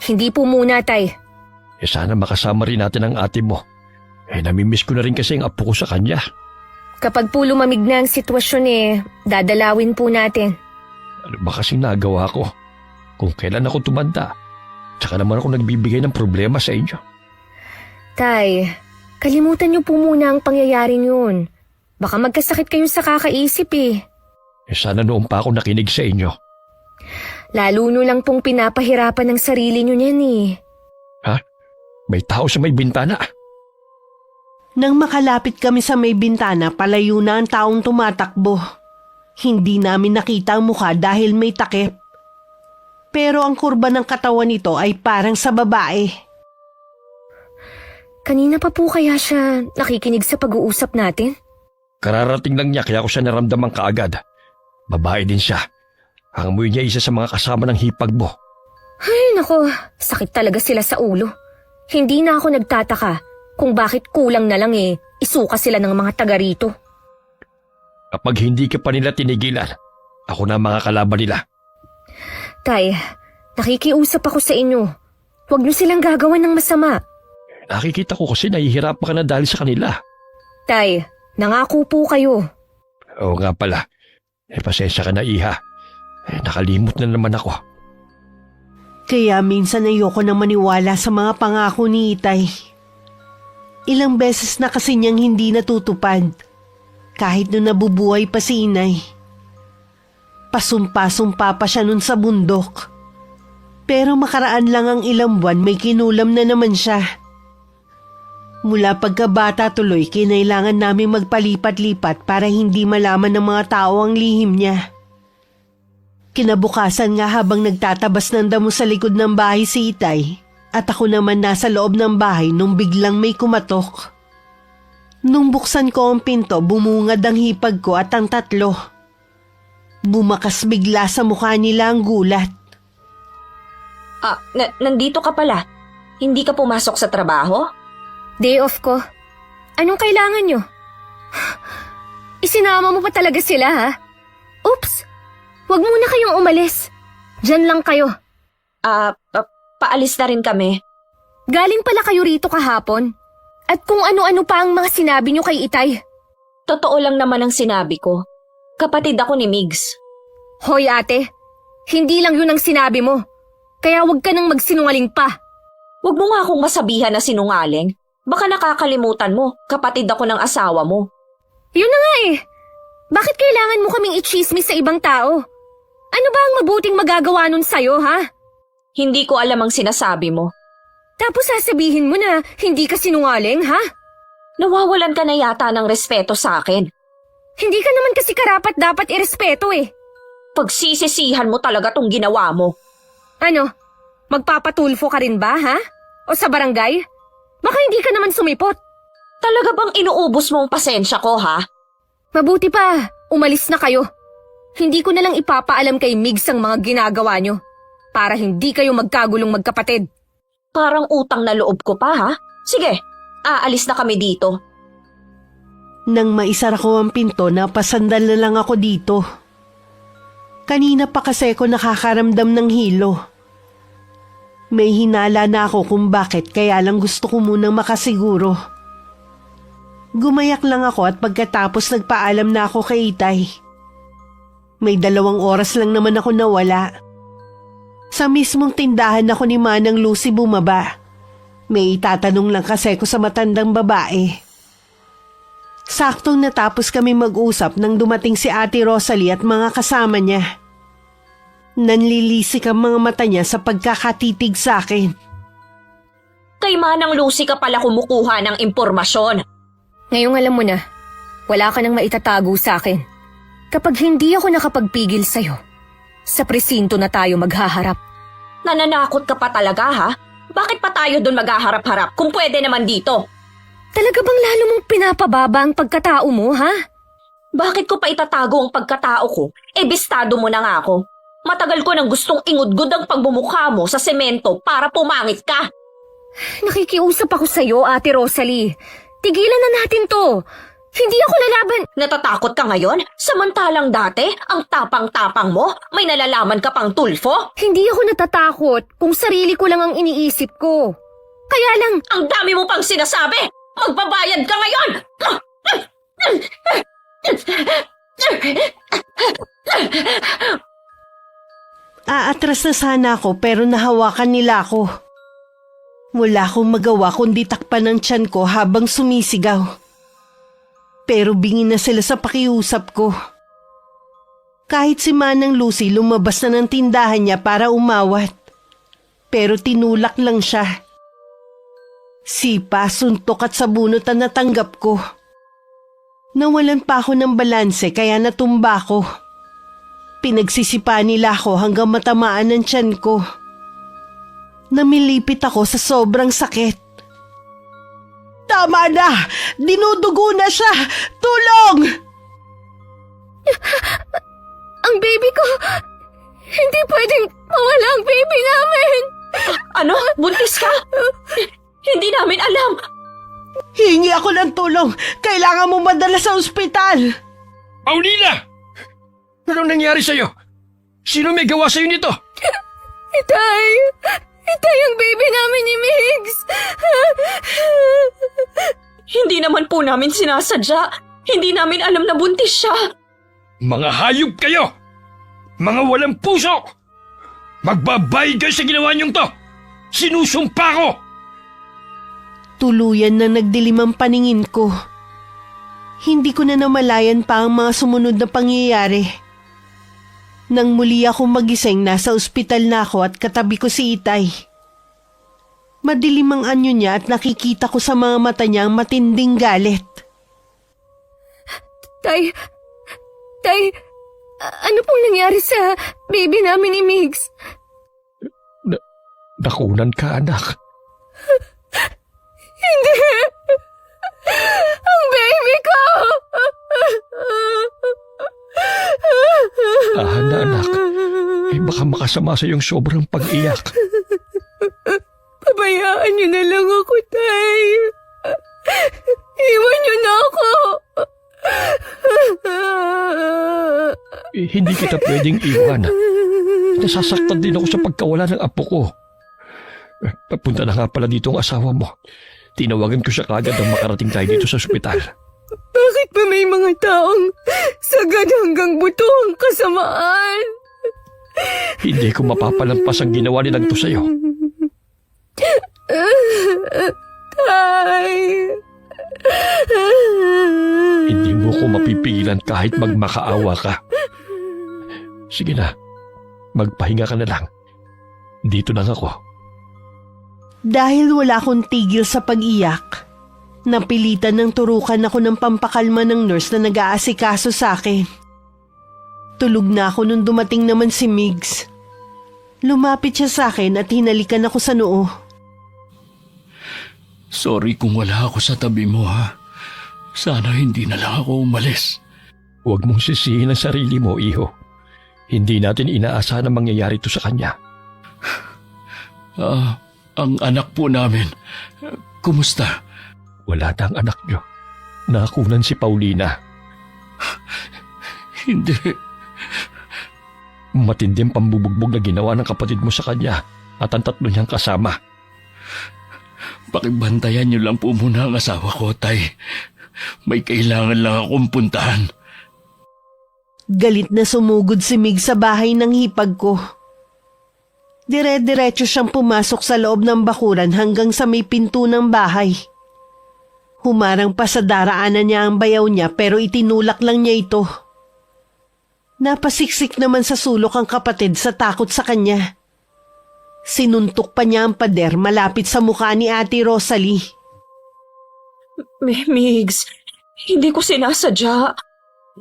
Hindi po muna, Tay. Sana makasama rin natin ang ate mo. Namimiss ko na rin kasi ang apo ko sa kanya. Kapag po lumamig na ang sitwasyon dadalawin po natin. Ano ba kasing nagawa ko? Kung kailan ako tumanda, tsaka naman ako nagbibigay ng problema sa inyo. Tay, kalimutan niyo po muna ang pangyayaring yun. Baka magkasakit kayo sa kakaisip eh. Sana noon pa ako nakinig sa inyo. Lalo no lang pong pinapahirapan ng sarili niyo niyan eh. Ha? May tao sa may bintana. Nang makalapit kami sa may bintana, palayo na ang taong tumatakbo. Hindi namin nakita ang mukha dahil may takip. Pero ang kurba ng katawan nito ay parang sa babae. Kanina pa po kaya siya nakikinig sa pag-uusap natin? Kararating lang niya kaya ko siya naramdaman kaagad. Babae din siya. Ang amoy niya isa sa mga kasama ng hipag mo. Ay nako, sakit talaga sila sa ulo. Hindi na ako nagtataka kung bakit kulang na lang isuka sila ng mga taga rito. Kapag hindi ka pa nila tinigilan, ako na ang mga kalaban nila. Tay, nakikiusap ako sa inyo. Huwag niyo silang gagawan ng masama. Nakikita ko kasi nahihirapan ka na dahil sa kanila. Tay, nangako po kayo. Oo nga pala. Pasensya ka na, Iha. Nakalimot na naman ako. Kaya minsan ayoko na maniwala sa mga pangako ni Itay. Ilang beses na kasi niyang hindi natutupad, kahit nung nabubuhay pa si Inay. Pasumpa-sumpa pa siya nun sa bundok. Pero makaraan lang ang ilang buwan, may kinulam na naman siya. Mula pagkabata tuloy, kinailangan namin magpalipat-lipat para hindi malaman ng mga tao ang lihim niya. Kinabukasan nga habang nagtatabas ng damo sa likod ng bahay si Itay, at ako naman nasa loob ng bahay nung biglang may kumatok. Nung buksan ko ang pinto, bumungad ang hipag ko at ang tatlo. Bumakas bigla sa mukha nila ang gulat. Nandito ka pala. Hindi ka pumasok sa trabaho? Day off ko. Anong kailangan nyo? Isinama mo pa talaga sila, ha? Oops! Huwag muna kayong umalis. Diyan lang kayo. Paalis na rin kami. Galing pala kayo rito kahapon. At kung ano-ano pa ang mga sinabi nyo kay Itay. Totoo lang naman ang sinabi ko. Kapatid ako ni Migs. Hoy ate, hindi lang yun ang sinabi mo. Kaya huwag ka nang magsinungaling pa. Huwag mo nga akong masabihan na sinungaling. Baka nakakalimutan mo, kapatid ako ng asawa mo. Yun na nga eh. Bakit kailangan mo kaming i-chismis sa ibang tao? Ano ba ang mabuting magagawa nun sa'yo, ha? Hindi ko alam ang sinasabi mo. Tapos sasabihin mo na hindi ka sinungaling, ha? Nawawalan ka na yata ng respeto sa akin. Hindi ka naman kasi karapat dapat irespeto eh. Pagsisisihan mo talaga tong ginawa mo. Ano? Magpapatulfo ka rin ba, ha? O sa barangay? Baka hindi ka naman sumipot. Talaga bang inuubos mo ang pasensya ko, ha? Mabuti pa, umalis na kayo. Hindi ko na lang ipapaalam kay Migs ang mga ginagawa nyo. Para hindi kayo magkagulong magkapatid. Parang utang na loob ko pa, ha? Sige, aalis na kami dito. Nang maisara ko ang pinto, napasandal na lang ako dito. Kanina pa kasi ako nakakaramdam ng hilo. May hinala na ako kung bakit, kaya lang gusto ko munang makasiguro. Gumayak lang ako at pagkatapos nagpaalam na ako kay Itay. May 2 oras lang naman ako nawala. Sa mismong tindahan ako ni Manang Lucy bumaba. May itatanong lang kasi ko sa matandang babae. Saktong natapos kami mag-usap nang dumating si Ate Rosalie at mga kasama niya. Nanlilisik ang mga mata niya sa pagkakatitig sa akin. Kay Manang Lucy ka pala kumukuha ng impormasyon. Ngayong alam mo na, wala ka nang maitatago sa akin. Kapag hindi ako nakapagpigil sa'yo, sa presinto na tayo maghaharap. Nananakot ka pa talaga, ha? Bakit pa tayo dun maghaharap-harap kung pwede naman dito? Talaga bang lalo mong pinapababa ang pagkatao mo, ha? Bakit ko pa itatago ang pagkatao ko? Bistado mo na nga ako. Matagal ko nang gustong ingudgod ang pagbumukha mo sa semento para pumangit ka. Nakikiusap ako sa'yo, Ate Rosalie. Tigilan na natin to. Hindi ako lalaban. Natatakot ka ngayon? Samantalang dati, ang tapang-tapang mo, may nalalaman ka pang tulfo? Hindi ako natatakot kung sarili ko lang ang iniisip ko. Kaya lang, Ang dami mo pang sinasabi! Magbabayad ka ngayon! Aatras na sana ako pero nahawakan nila ako. Wala akong magawa kundi takpan ng tiyan ko habang sumisigaw. Pero bingin na sila sa pakiusap ko. Kahit si Manang Lucy lumabas na ng tindahan niya para umawat. Pero tinulak lang siya. Sipa, suntok at sabunot ang natanggap ko. Nawalan pa ako ng balanse kaya natumba ko. Pinagsisipa nila ako hanggang matamaan ng tiyan ko. Namilipit ako sa sobrang sakit. Tama na! Dinudugo na siya! Tulong! ang baby ko, hindi pwedeng mawala ang baby namin. Ano? Buntis ka? Hindi namin alam. Hingi ako ng tulong! Kailangan mo madala sa ospital! Paulina! Anong nangyari sa'yo? Sino may gawa sa'yo nito? Itay! Itay ang baby namin ni Migs! Hindi naman po namin sinasadya. Hindi namin alam na buntis siya. Mga hayop kayo! Mga walang puso! Magbabayad kayo sa ginawa niyong to! Sinusumpa ko! Tuluyan na nagdilim ang paningin ko. Hindi ko na namalayan pa ang mga sumunod na pangyayari. Nang muli akong magising, nasa ospital na ako at katabi ko si Itay. Madilim ang anyo niya at nakikita ko sa mga mata niya ang matinding galit. Tay, ano pong nangyari sa baby namin ni Migs? Nakunan ka, anak. Hindi! Ang baby ko! Na anak, baka makasama sa iyong sobrang pag-iyak. Pabayaan niyo na lang ako, Tay. Iwan niyo na ako. Hindi kita pwedeng iwan. Nasasaktan din ako sa pagkawala ng apo ko. Papunta na nga pala dito ang asawa mo. Tinawagan ko siya kagad nang makarating tayo dito sa ospital. Bakit ba may mga taong sagad hanggang buto ang kasamaan? Hindi ko mapapalampas ang ginawa nilang to sa'yo. Tay. Hindi mo ko mapipigilan kahit magmakaawa ka. Sige na, magpahinga ka na lang. Dito lang ako. Dahil wala akong tigil sa pag-iyak, napilitan ng turukan ako ng pampakalma ng nurse na nag-aasikaso sa akin. Tulog na ako nung dumating naman si Migs. Lumapit siya sa akin at hinalikan ako sa noo. Sorry kung wala ako sa tabi mo, ha? Sana hindi na lang ako umalis. Huwag mong sisihin ang sarili mo, iho. Hindi natin inaasahan ang mangyayari to sa kanya. Ang anak po namin, kumusta? Wala na ang anak niyo. Nakunan si Paulina. Hindi. Matinding pambubugbog na ginawa ng kapatid mo sa kanya at ang tatlo niyang kasama. Pakibantayan niyo lang po muna ang asawa ko, Tay. May kailangan lang akong puntahan. Galit na sumugod si Mig sa bahay ng hipag ko. Dire-diretso siyang pumasok sa loob ng bakuran hanggang sa may pinto ng bahay. Humarang pa sa daraanan niya ang bayaw niya pero itinulak lang niya ito. Napasiksik naman sa sulok ang kapatid sa takot sa kanya. Sinuntok pa niya ang pader malapit sa mukha ni Ate Rosalie. Migs, hindi ko sinasadya.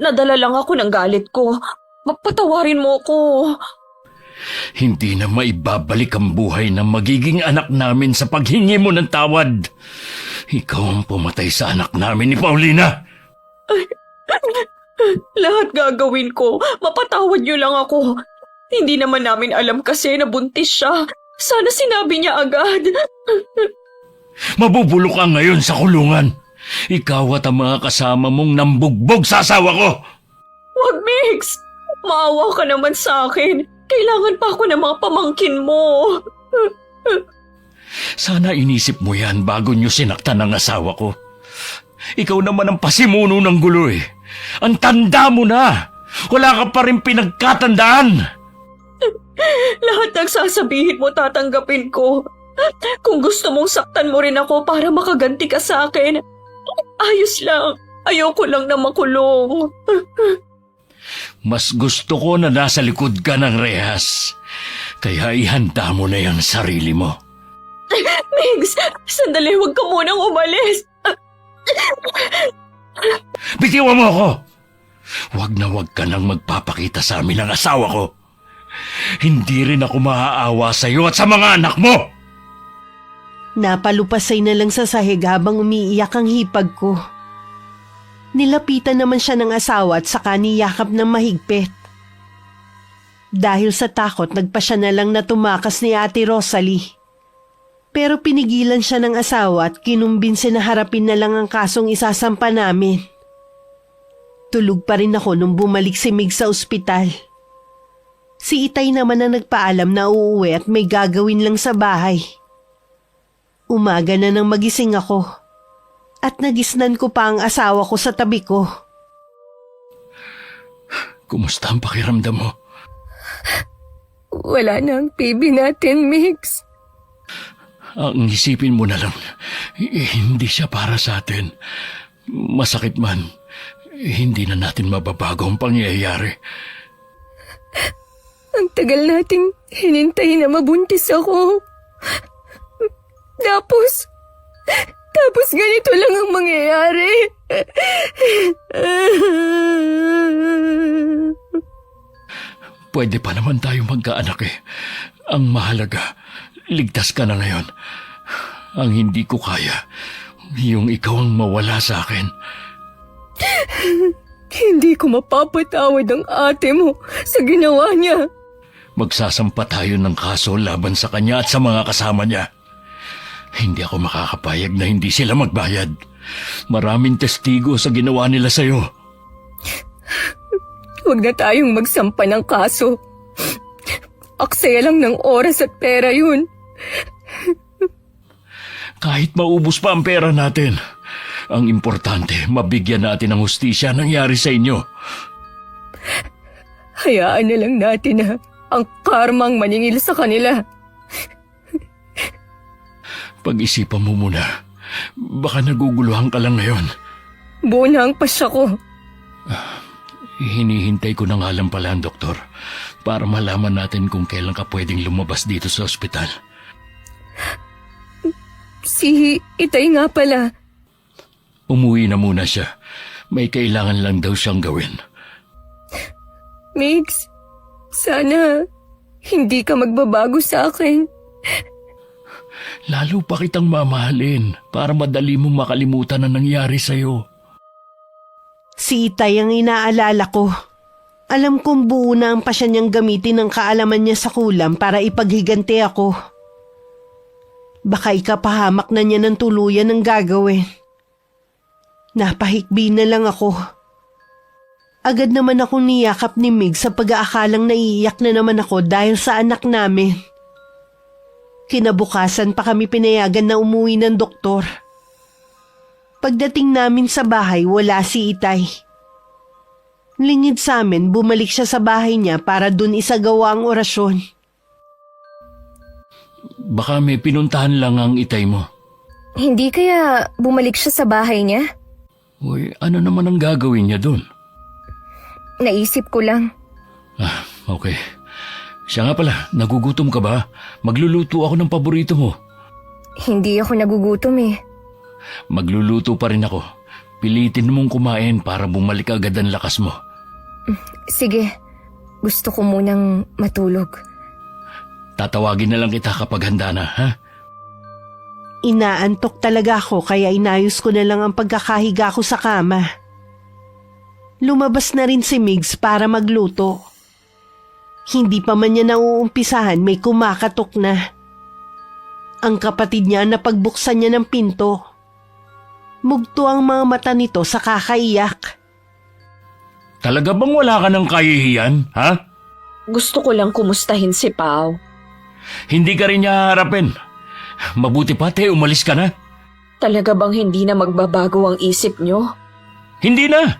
Nadala lang ako ng galit ko. Patawarin mo ko. Hindi na maibabalik ang buhay ng magiging anak namin sa paghingi mo ng tawad. Ikaw ang pumatay sa anak namin ni Paulina. Lahat gagawin ko. Mapatawad niyo lang ako. Hindi naman namin alam kasi na buntis siya. Sana sinabi niya agad. Mabubulok ka ngayon sa kulungan. Ikaw at ang mga kasama mong nambugbog sa asawa ko. Wag, Migs. Maawa ka naman sa akin. Kailangan pa ako ng mga pamangkin mo. Sana inisip mo yan bago niyo sinaktan ang asawa ko. Ikaw naman ang pasimuno ng gulo eh. Ang tanda mo na. Wala ka pa rin pinagkatandaan. Lahat ng sasabihin mo tatanggapin ko. Kung gusto mong saktan mo rin ako para makaganti ka sa akin, ayos lang. Ayoko lang na makulong. Mas gusto ko na nasa likod ka ng rehas. Kaya ihanda mo na yung sarili mo. Migs, sandali, huwag ka munang umalis. Bitiwan mo ako! Huwag na huwag ka nang magpapakita sa amin ng asawa ko. Hindi rin ako maaawa sa iyo at sa mga anak mo! Napalupasay na lang sa sahig habang umiiyak ang hipag ko. Nilapitan naman siya ng asawa at saka niyakap ng mahigpit. Dahil sa takot, nagpa siya na lang na tumakas ni Ate Rosalie. Pero pinigilan siya ng asawa at kinumbinsi na harapin na lang ang kasong isasampa namin. Tulog pa rin ako nung bumalik si Mig sa ospital. Si Itay naman ang nagpaalam na uuwi at may gagawin lang sa bahay. Umaga na nang magising ako at nagisnan ko pa ang asawa ko sa tabi ko. Kumusta ang pakiramdam mo? wala na ang PB natin, Mix. Ang isipin mo na lang, hindi siya para sa atin. Masakit man, hindi na natin mababago ang pangyayari. Ang tagal nating hinintay na mabuntis ako. Tapos ganito lang ang mangyayari. Pwede pa naman tayo magkaanak eh. Ang mahalaga, ligtas ka na ngayon. Ang hindi ko kaya, yung ikaw ang mawala sa akin. Hindi ko mapapatawad ang ate mo sa ginawa niya. Magsasampa tayo ng kaso laban sa kanya at sa mga kasama niya. Hindi ako makakapayag na hindi sila magbayad. Maraming testigo sa ginawa nila sa'yo. Huwag na tayong magsampa ng kaso. Aksaya lang ng oras at pera yun. Kahit maubos pa ang pera natin, ang importante, mabigyan natin ng hustisya nangyari sa inyo. Hayaan na lang natin na ang karmang maningil sa kanila. Pag-isipan mo muna. Baka naguguluhan ka lang ngayon. Buo na ang pasya ko. Hinihintay ko na nga lang pala ang doktor para malaman natin kung kailan ka pwedeng lumabas dito sa ospital. Si Itay nga pala. Umuwi na muna siya. May kailangan lang daw siyang gawin. Mix, sana hindi ka magbabago sa akin. Lalo pa kitang mamahalin para madali mo makalimutan ang nangyari sa'yo. Si Itay ang inaalala ko. Alam kong buo na ang pasya niyang gamitin ang kaalaman niya sa kulam para ipaghiganti ako. Baka ikapahamak na niya ng tuluyan ang gagawin. Napahikbi na lang ako. Agad naman akong niyakap ni Mig sa pag-aakalang naiiyak na naman ako dahil sa anak namin. Kinabukasan pa kami pinayagan na umuwi ng doktor. Pagdating namin sa bahay, wala si Itay. Lingid sa amin, bumalik siya sa bahay niya para dun isagawa ang orasyon. Baka may pinuntahan lang ang Itay mo. Hindi kaya bumalik siya sa bahay niya? Uy, ano naman ang gagawin niya dun? Naisip ko lang. Okay. Siya nga pala, nagugutom ka ba? Magluluto ako ng paborito mo. Hindi ako nagugutom eh. Magluluto pa rin ako. Pilitin mong kumain para bumalik agad ang lakas mo. Sige, gusto ko munang matulog. Tatawagin na lang kita kapag handa na, ha? Inaantok talaga ako kaya inayos ko na lang ang pagkakahiga ko sa kama. Lumabas na rin si Migs para magluto. Hindi pa man niya nauumpisahan, may kumakatok na. Ang kapatid niya napagbuksan niya ng pinto. Mugto ang mga mata nito sa kakaiyak. Talaga bang wala ka ng kahihiyan, ha? Gusto ko lang kumustahin si Pao. Hindi ka rin niya harapin. Mabuti pa, umalis ka na. Talaga bang hindi na magbabago ang isip niyo? Hindi na.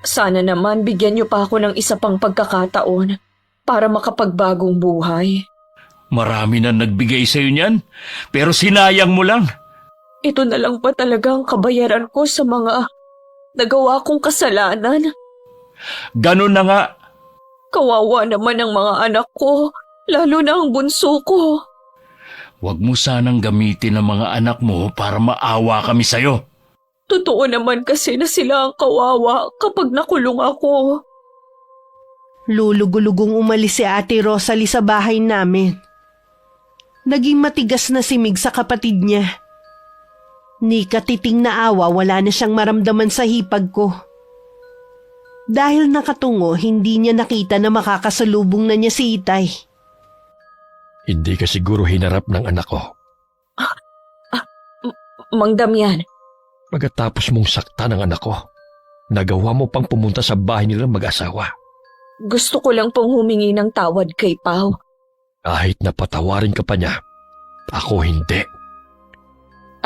Sana naman bigyan niyo pa ako ng isa pang pagkakataon para makapagbagong buhay. Marami na nagbigay sa'yo niyan, pero sinayang mo lang. Ito na lang pa talaga ang kabayaran ko sa mga nagawa kong kasalanan. Ganun na nga. Kawawa naman ang mga anak ko, lalo na ang bunso ko. Huwag mo sanang gamitin ang mga anak mo para maawa kami sa'yo. Totoo naman kasi na sila ang kawawa kapag nakulong ako. Lulugulugong umalis si Ate Rosalie sa bahay namin. Naging matigas na si Mig sa kapatid niya. Ni katiting na awa, wala na siyang maramdaman sa hipag ko. Dahil nakatungo, hindi niya nakita na makakasalubong na niya si Itay. Hindi ka siguro hinarap ng anak ko. Mang Damian, Pagkatapos mong sakta ng anak ko, nagawa mo pang pumunta sa bahay nilang mag-asawa. gusto ko lang pong humingi ng tawad kay Pao. Kahit napatawarin ka pa niya, ako hindi.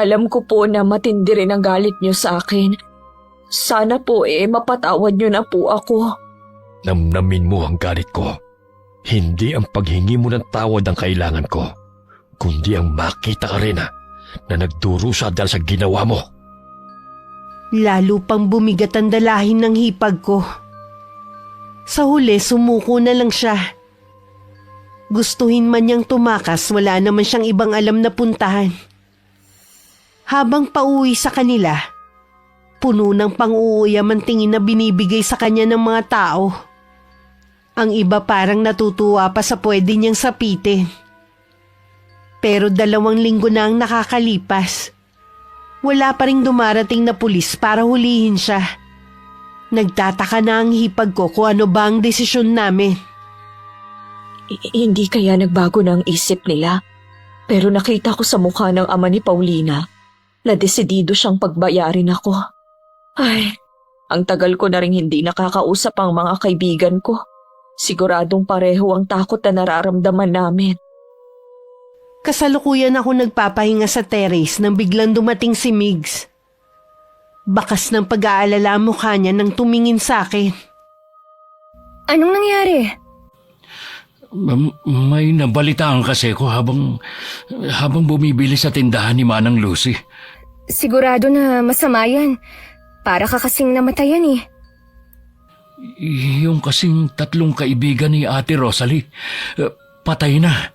Alam ko po na matindi rin ang galit niyo sa akin. Sana po mapatawad niyo na po ako. Namnamin mo ang galit ko. Hindi ang paghingi mo ng tawad ang kailangan ko, kundi ang makita ka rin na nagdurusa dahil sa ginawa mo. Lalo pang bumigat ang dalahin ng hipag ko. Sa huli, sumuko na lang siya. Gustuhin man niyang tumakas, wala naman siyang ibang alam na puntahan. Habang pauwi sa kanila, puno ng pang-uuyam ang tingin na binibigay sa kanya ng mga tao. Ang iba parang natutuwa pa sa pwede niyang sapitin. Pero 2 linggo na ang nakakalipas. Wala pa ring dumarating na pulis para hulihin siya. Nagtataka na ang hipag ko kung ano ba ang desisyon namin. Hindi kaya nagbago na ang isip nila. Pero nakita ko sa mukha ng ama ni Paulina na desidido siyang pagbayarin ako. Ay, ang tagal ko na rin hindi nakakausap ang mga kaibigan ko. Siguradong pareho ang takot na nararamdaman namin. Kasalukuyan ako nagpapahinga sa terrace nang biglang dumating si Migs. Bakas ng pag-aalala ang mukha niya nang tumingin sa akin. Anong nangyari? May nabalitaan kasi ko habang bumibili sa tindahan ni Manang Lucy. Sigurado na masama yan. Para ka kasing namatayan eh. Yung kasing 3 kaibigan ni Ate Rosalie, patay na.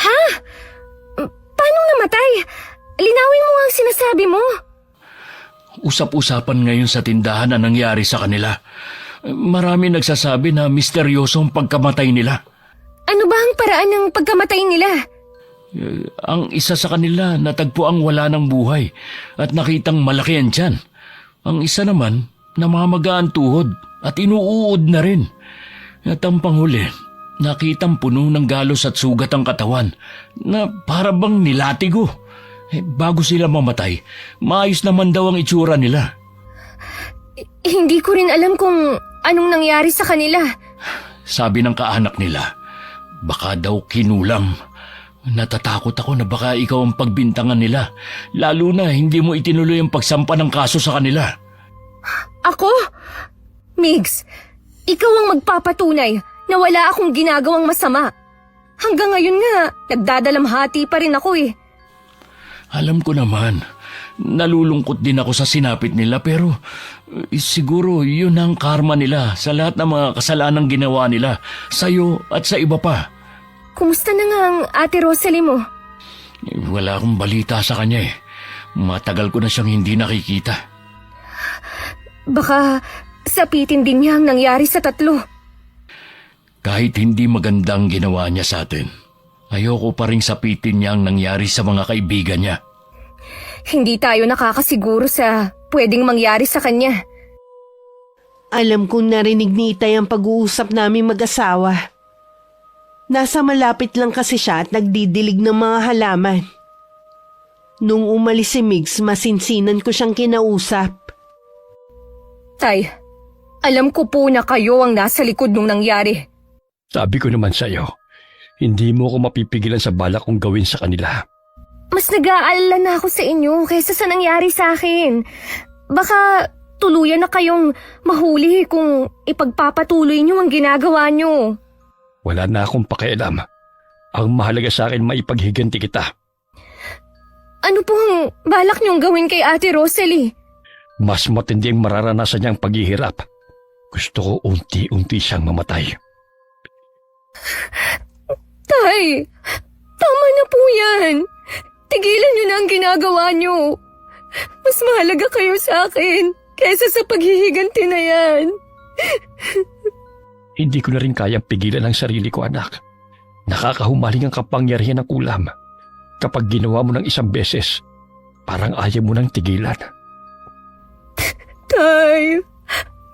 Ha? Paano namatay? Linawin mo ang sinasabi mo. Usap-usapan ngayon sa tindahan ang nangyari sa kanila. Marami nagsasabi na misteryoso ang pagkamatay nila. Ano ba ang paraan ng pagkamatay nila? Ang isa sa kanila natagpuang wala ng buhay at nakitang malaki ang tiyan. Ang isa naman namamaga ang tuhod at inuuod na rin. At ang panghuli, nakitang puno ng galos at sugat ang katawan na para bang nilatigo. Bago sila mamatay, maayos naman daw ang itsura nila. Hindi ko rin alam kung anong nangyari sa kanila. Sabi ng kaanak nila, baka daw kinulam. Natatakot ako na baka ikaw ang pagbintangan nila, lalo na hindi mo itinuloy ang pagsampa ng kaso sa kanila. Ako? Migs, ikaw ang magpapatunay na wala akong ginagawang masama. Hanggang ngayon nga, nagdadalamhati pa rin ako eh. Alam ko naman, nalulungkot din ako sa sinapit nila pero siguro yun ang karma nila sa lahat ng mga kasalanang ginawa nila, sa'yo at sa iba pa. Kumusta na nga ang Ate Rosalie mo? Wala akong balita sa kanya eh. Matagal ko na siyang hindi nakikita. Baka sapitin din niya ang nangyari sa 3. Kahit hindi magandang ginawa niya sa atin, ayoko pa rin sapitin niya ang nangyari sa mga kaibigan niya. Hindi tayo nakakasiguro sa pwedeng mangyari sa kanya. Alam kong narinig ni Itay ang pag-uusap namin mag-asawa. Nasa malapit lang kasi siya at nagdidilig ng mga halaman. Nung umalis si Migs, masinsinan ko siyang kinausap. Tay, alam ko po na kayo ang nasa likod nung nangyari. Sabi ko naman sa'yo, hindi mo ko mapipigilan sa balak kong gawin sa kanila. Mas nag-aalala na ako sa inyo kaysa sa nangyari sa akin. Baka tuluyan na kayong mahuli kung ipagpapatuloy niyo ang ginagawa niyo. Wala na akong pakialam. Ang mahalaga sa akin maipaghiganti kita. Ano pong balak niyong gawin kay Ate Rosalie? Mas matindi ang mararanasan niyang paghihirap. Gusto ko unti-unti siyang mamatay. Tay, tama na po yan. Tigilan niyo na ang ginagawa niyo. Mas mahalaga kayo sa akin kaysa sa paghihiganti na yan. Hindi ko na rin kayang pigilan ang sarili ko, anak. Nakakahumaling ang kapangyarihan ng ulam. Kapag ginawa mo ng isang beses, parang ayaw mo nang tigilan. Tay,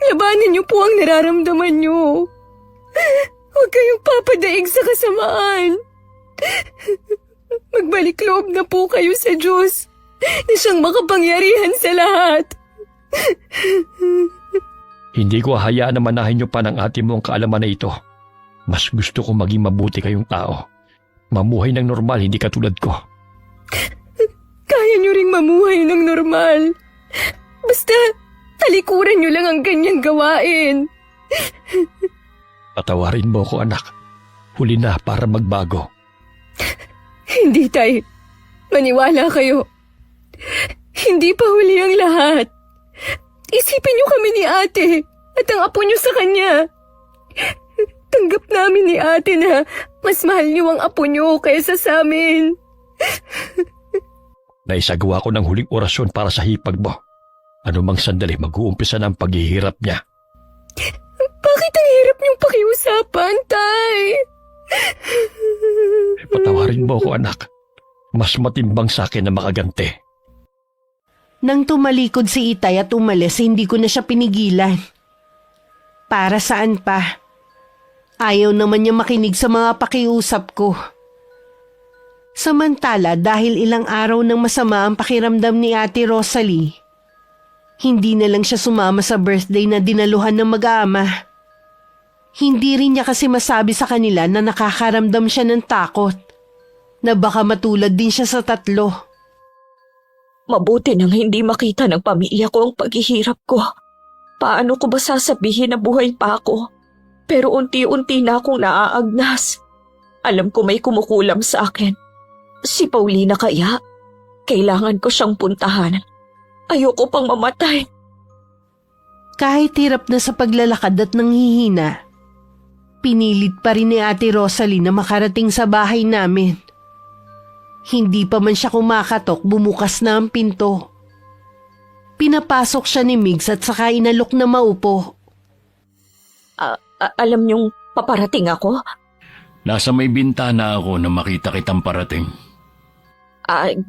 labanan niyo po ang nararamdaman niyo. Huwag kayong papadaig sa kasamaan. Magbalik loob na po kayo sa Diyos na siyang makapangyarihan sa lahat. Hindi ko hayaan na manahin niyo pa ng ate mo ang kaalaman na ito. Mas gusto ko maging mabuti kayong tao. Mamuhay ng normal, hindi katulad ko. Kaya niyo ring mamuhay ng normal. Basta talikuran niyo lang ang ganyang gawain. Patawarin mo ko, anak. huli na para magbago. Hindi, Tay. Maniwala kayo. Hindi pa huli ang lahat. Isipin niyo kami ni ate at ang apo niyo sa kanya. Tanggap namin ni ate na mas mahal niyo ang apo niyo kaysa sa amin. Naisagawa ko ng huling orasyon para sa hipag mo. Anumang sandali mag-uumpisa na ang paghihirap niya. Bakit ang hirap niyong pakiusapan, Tay? Patawarin mo ako, anak. Mas matimbang sa akin na makaganti. Nang tumalikod si Itay at umalis, hindi ko na siya pinigilan. Para saan pa? Ayaw naman niya makinig sa mga pakiusap ko. Samantala, dahil ilang araw nang masama ang pakiramdam ni Ate Rosalie, hindi na lang siya sumama sa birthday na dinaluhan ng mag-aama. Hindi rin niya kasi masabi sa kanila na nakakaramdam siya ng takot, na baka matulad din siya sa tatlo. Mabuti nang hindi makita ng pamilya ko ang paghihirap ko. Paano ko ba sasabihin na buhay pa ako? Pero unti-unti na akong naaagnas. Alam ko may kumukulam sa akin. Si Paulina kaya? Kailangan ko siyang puntahan. Ayoko pang mamatay. Kahit hirap na sa paglalakad at nanghihina, pinilit pa rin ni Ate Rosalie na makarating sa bahay namin. Hindi pa man siya kumakatok, bumukas na ang pinto. Pinapasok siya ni Migs at saka inalok na maupo. Alam niyong paparating ako? Nasa may bintana ako na makita kitang parating.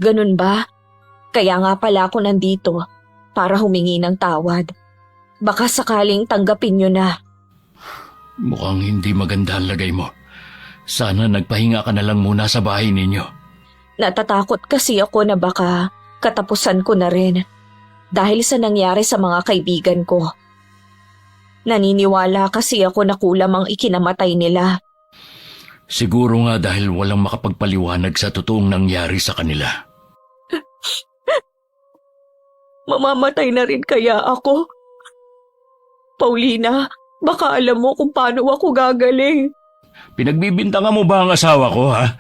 Ganun ba? Kaya nga pala ako nandito para humingi ng tawad. Baka sakaling tanggapin niyo na. Mukhang hindi maganda ang lagay mo. Sana nagpahinga ka na lang muna sa bahay ninyo. Natatakot kasi ako na baka katapusan ko na rin dahil sa nangyari sa mga kaibigan ko. Naniniwala kasi ako na kulam ang ikinamatay nila. Siguro nga dahil walang makapagpaliwanag sa totoong nangyari sa kanila. Mamamatay na rin kaya ako? Paulina, baka alam mo kung paano ako gagaling. Pinagbibintangan mo ba ang asawa ko, ha?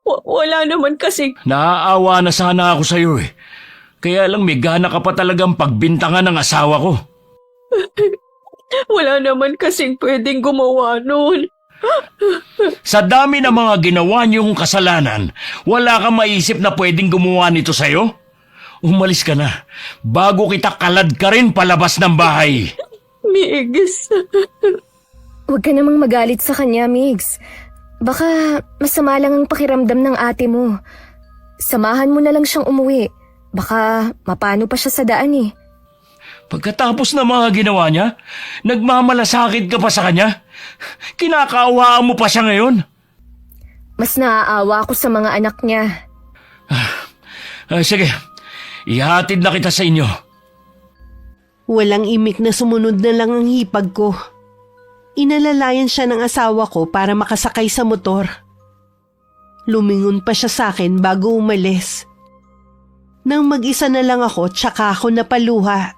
Wala naman kasi. Naaawa na sana ako sa'yo eh. Kaya lang may gana ka pa talagang pagbintangan ng asawa ko. Wala naman kasing pwedeng gumawa nun. Sa dami ng mga ginawa niyong kasalanan, wala kang maisip na pwedeng gumawa nito sa'yo? Umalis ka na, bago kita kalad ka rin palabas ng bahay. Migs. Huwag ka namang magalit sa kanya, Migs. Baka masama lang ang pakiramdam ng ate mo. Samahan mo na lang siyang umuwi. Baka mapano pa siya sa daan eh. Pagkatapos ng mga ginawa niya, nagmamalasakit ka pa sa kanya? Kinakaawaan mo pa siya ngayon? Mas naaawa ako sa mga anak niya. Sige, ihatid na kita sa inyo. Walang imik na sumunod na lang ang hipag ko. Inalalayan siya ng asawa ko para makasakay sa motor. Lumingon pa siya sa akin bago umalis. Nang mag-isa na lang ako, tsaka ako napaluha.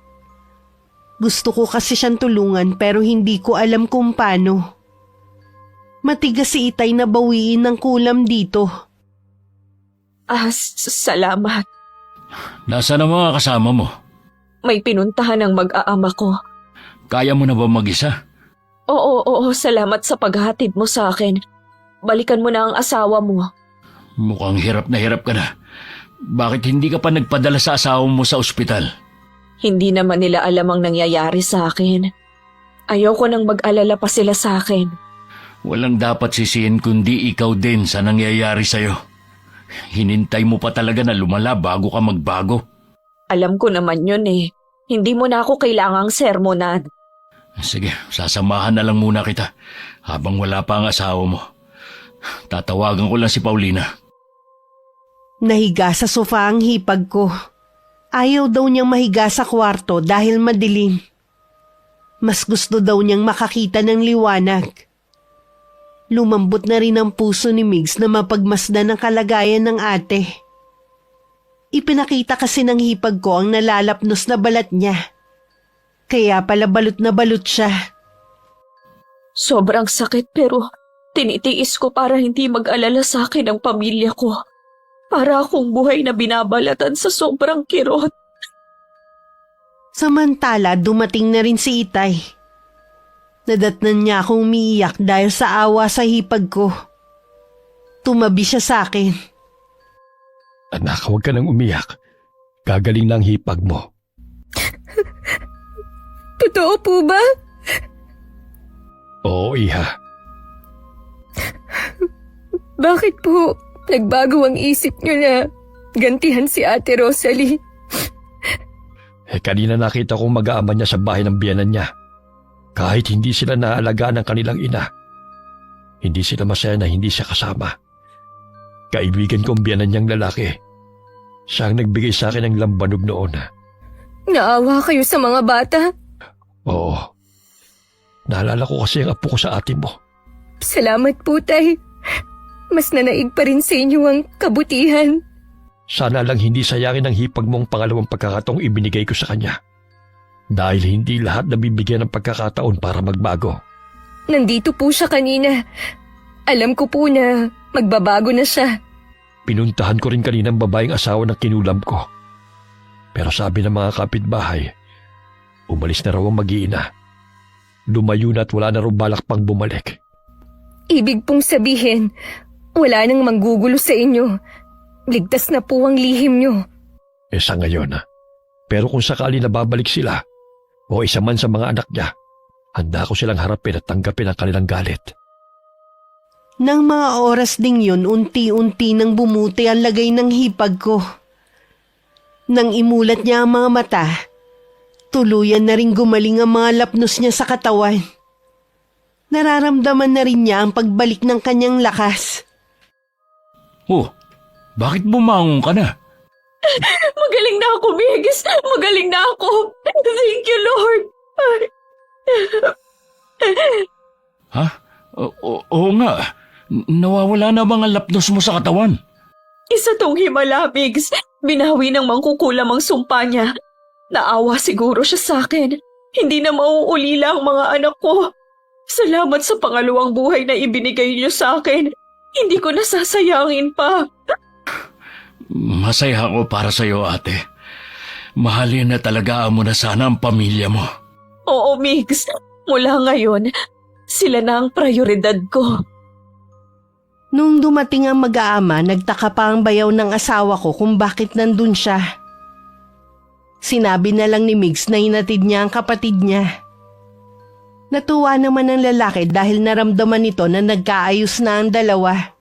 Gusto ko kasi siyang tulungan pero hindi ko alam kung paano. Matigas si Itay na bawiin ng kulam dito. Salamat. Nasaan ang mga kasama mo? May pinuntahan ng mag-aama ko. Kaya mo na ba mag-isa? Oo, salamat sa paghatid mo sa akin. Balikan mo na ang asawa mo. Mukhang hirap ka na. Bakit hindi ka pa nagpadala sa asawa mo sa ospital? Hindi naman nila alam ang nangyayari sa akin. Ayoko nang mag-alala pa sila sa akin. Walang dapat sisihin kundi ikaw din sa nangyayari sa'yo. Hinintay mo pa talaga na lumala bago ka magbago. Alam ko naman yun eh. Hindi mo na ako kailangang sermonan. Sige, sasamahan na lang muna kita habang wala pa ang asawa mo. Tatawagan ko lang si Paulina. Nahiga sa sofa ang hipag ko. Ayaw daw niyang mahiga sa kwarto dahil madilim. Mas gusto daw niyang makakita ng liwanag. Lumambot na rin ang puso ni Migs na mapagmasdan ang kalagayan ng ate. Ipinakita kasi ng hipag ko ang nalalapnos na balat niya. Kaya pala balot na balot siya. Sobrang sakit pero Tinitiis ko para hindi mag-alala sa akin ang pamilya ko. Para akong buhay na binabalatan sa sobrang kirot. Samantala, dumating na rin si Itay. Nadatnan niya akong umiiyak dahil sa awa sa hipag ko. Tumabi siya sa akin. Anak, huwag ka nang umiyak. Gagaling na ang hipag mo. Totoo po ba? Oo, iha. Bakit po nagbago ang isip niyo na gantihan si Ate Rosalie? Kanina nakita kong mag-aama niya sa bahay ng biyanan niya. Kahit hindi sila naalagaan ng kanilang ina, hindi sila masaya na hindi siya kasama. Kaibigan kong biyanan niyang lalaki. Siya ang nagbigay sa akin ng lambanog noon. Naawa kayo sa mga bata? Oo. Naalala ko kasi ang apo ko sa ate mo. Salamat po, Tay. Mas nanaig pa rin sa inyo ang kabutihan. Sana lang hindi sayangin ang hipag mong pangalawang pagkakataong ibinigay ko sa kanya. Dahil hindi lahat nabibigyan ng pagkakataon para magbago. Nandito po siya kanina. Alam ko po na magbabago na siya. Pinuntahan ko rin kanina ang babaeng asawa ng kinulam ko. Pero sabi ng mga kapitbahay, umalis na raw ang mag-iina. Lumayo na at wala na raw balak pang bumalik. Ibig pong sabihin, wala nang manggugulo sa inyo. Ligtas na po ang lihim nyo. Sa ngayon. Pero kung sakali na babalik sila, o isa man sa mga anak niya, handa ko silang harapin at tanggapin ang kanilang galit. Nang mga oras ding yun, unti-unti nang bumuti ang lagay ng hipag ko. Nang imulat niya ang mga mata, tuluyan na rin gumaling ang mga lapnos niya sa katawan. Nararamdaman na rin niya ang pagbalik ng kanyang lakas. Oh, bakit bumangon ka na? Magaling na ako, Migs! Magaling na ako! Thank you, Lord! Ha? Oo nga. Nawawala na bang ang lapnos mo sa katawan? Isa tong himala, Migs. Binawi ng mangkukulam ang sumpa niya. Naawa siguro siya sa akin. Hindi na mauulila ang mga anak ko. Salamat sa pangalawang buhay na ibinigay niyo sa akin. Hindi ko nasasayangin pa. Masaya ako para sa'yo, ate. Mahalin na talaga mo na sana ang pamilya mo. Oo, Migs. Mula ngayon, sila na ang prioridad ko. Nung dumating ang mag-aama, nagtaka pa ang bayaw ng asawa ko kung bakit nandun siya. Sinabi na lang ni Migs na hinatid niya ang kapatid niya. Natuwa naman ang lalaki dahil naramdaman nito na nagkaayos na ang dalawa.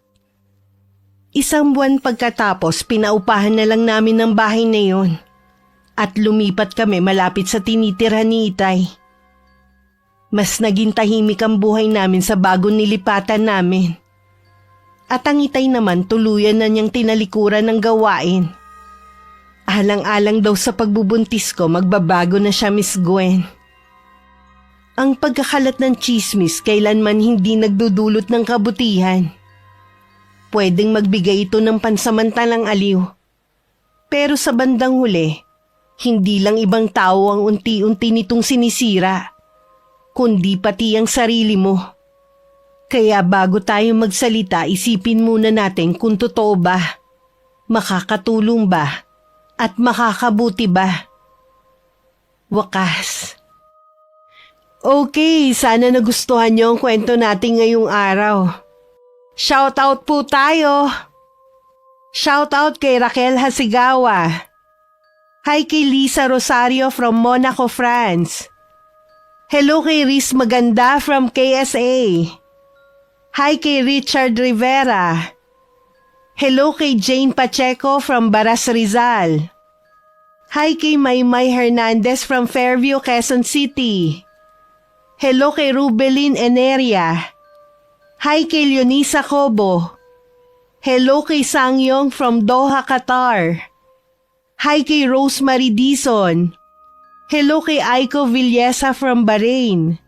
Isang buwan pagkatapos, pinaupahan na lang namin ang bahay na yon. At lumipat kami malapit sa tinitirhan ni Itay. Mas naging tahimik ang buhay namin sa bagong nilipatan namin. At ang Itay naman tuluyan na niyang tinalikuran ng gawain. Alang-alang daw sa pagbubuntis ko, magbabago na siya, Miss Gwen. Ang pagkakalat ng chismis kailanman hindi nagdudulot ng kabutihan. Pwedeng magbigay ito ng pansamantalang aliw. Pero sa bandang huli, hindi lang ibang tao ang unti-unti nitong sinisira, kundi pati ang sarili mo. Kaya bago tayo magsalita, isipin muna natin kung totoo ba, makakatulong ba, at makakabuti ba. Wakas. Okay, sana nagustuhan niyo ang kwento natin ngayong araw. Shoutout po tayo. Shoutout kay Raquel Hasigawa. Hi kay Lisa Rosario from Monaco, France. Hello kay Riz Maganda from KSA. Hi kay Richard Rivera. Hello kay Jane Pacheco from Baras, Rizal. Hi kay Maymay Hernandez from Fairview, Quezon City. Hello kay Rubelin Eneria. Hi kay Leonisa Cobo. Hello kay Sangyong from Doha, Qatar. Hi kay Rosemary Dizon. Hello kay Aiko Villesa from Bahrain.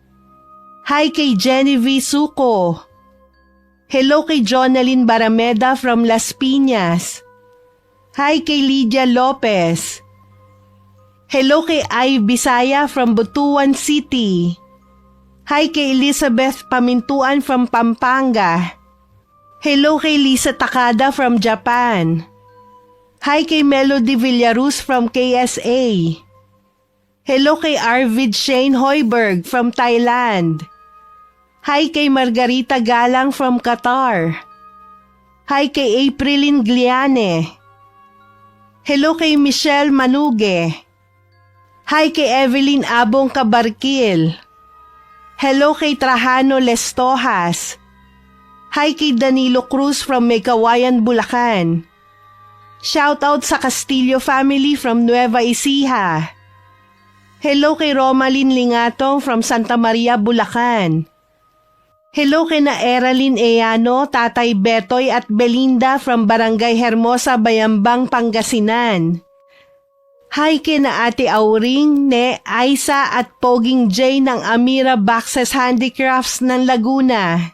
Hi kay Genevieve Suco. Hello kay Jonalyn Barameda from Las Piñas. Hi kay Lydia Lopez. Hello kay Ay Bisaya from Butuan City. Hi kay Elizabeth Pamintuan from Pampanga. Hello kay Lisa Takada from Japan. Hi kay Melody Villaruz from KSA. Hello kay Arvid Shane Hoiberg from Thailand. Hi kay Margarita Galang from Qatar. Hi kay Aprilin Gliane. Hello kay Michelle Manuge. Hi kay Evelyn Abong Kabarkil. Hello kay Trajano Lestojas. Hi kay Danilo Cruz from Meykawayan, Bulacan. Shout out sa Castillo family from Nueva Ecija. Hello kay Romalyn Lingatong from Santa Maria, Bulacan. Hello kay na Eralyn Eano, Tatay Betoy at Belinda from Barangay Hermosa, Bayambang, Pangasinan. Hi kay na Ate Auring, Ne, Aisa at Poging J ng Amira Boxes Handicrafts ng Laguna.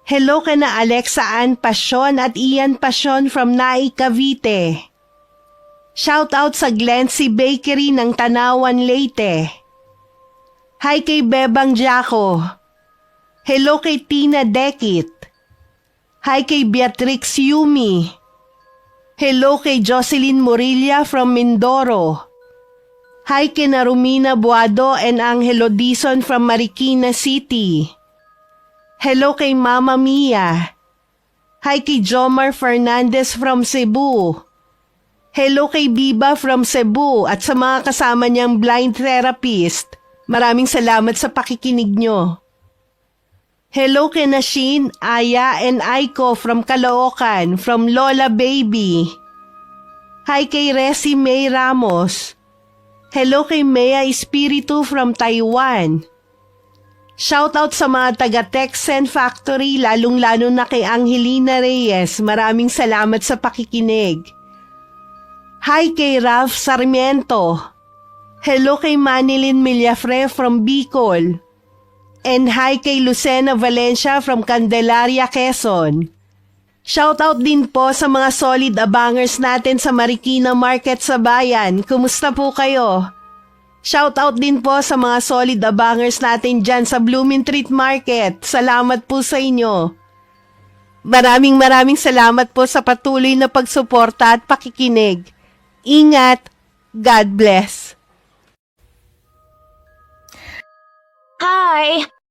Hello kay na Alexa Ann Pasyon at Ian Pasyon from Nai, Cavite. Shout out sa Glency Bakery ng Tanawan, Leyte. Hi kay Bebang Jaco. Hello kay Tina Dekit. Hi kay Beatrix Yumi. Hello kay Jocelyn Morilla from Mindoro. Hi kay na Romina Buado and Angelo Dizon from Marikina City. Hello kay Mama Mia. Hi kay Jomar Fernandez from Cebu. Hello kay Biba from Cebu at sa mga kasama niyang blind therapist. Maraming salamat sa pakikinig nyo. Hello kay Nashin, Aya and Aiko from Caloocan, from Lola Baby. Hi kay Resi May Ramos. Hello kay Mea Espiritu from Taiwan. Shoutout sa mga taga Texen Factory, lalong-lalo na kay Angelina Reyes. Maraming salamat sa pakikinig. Hi kay Ralph Sarmiento. Hello kay Manilyn Millafre from Bicol. And hi kay Lucena Valencia from Candelaria, Quezon. Shoutout din po sa mga solid abangers natin sa Marikina Market sa bayan. Kumusta po kayo? Shoutout din po sa mga solid abangers natin dyan sa Blooming Treat Market. Salamat po sa inyo. Maraming salamat po sa patuloy na pagsuporta at pakikinig. Ingat. God bless. Hi!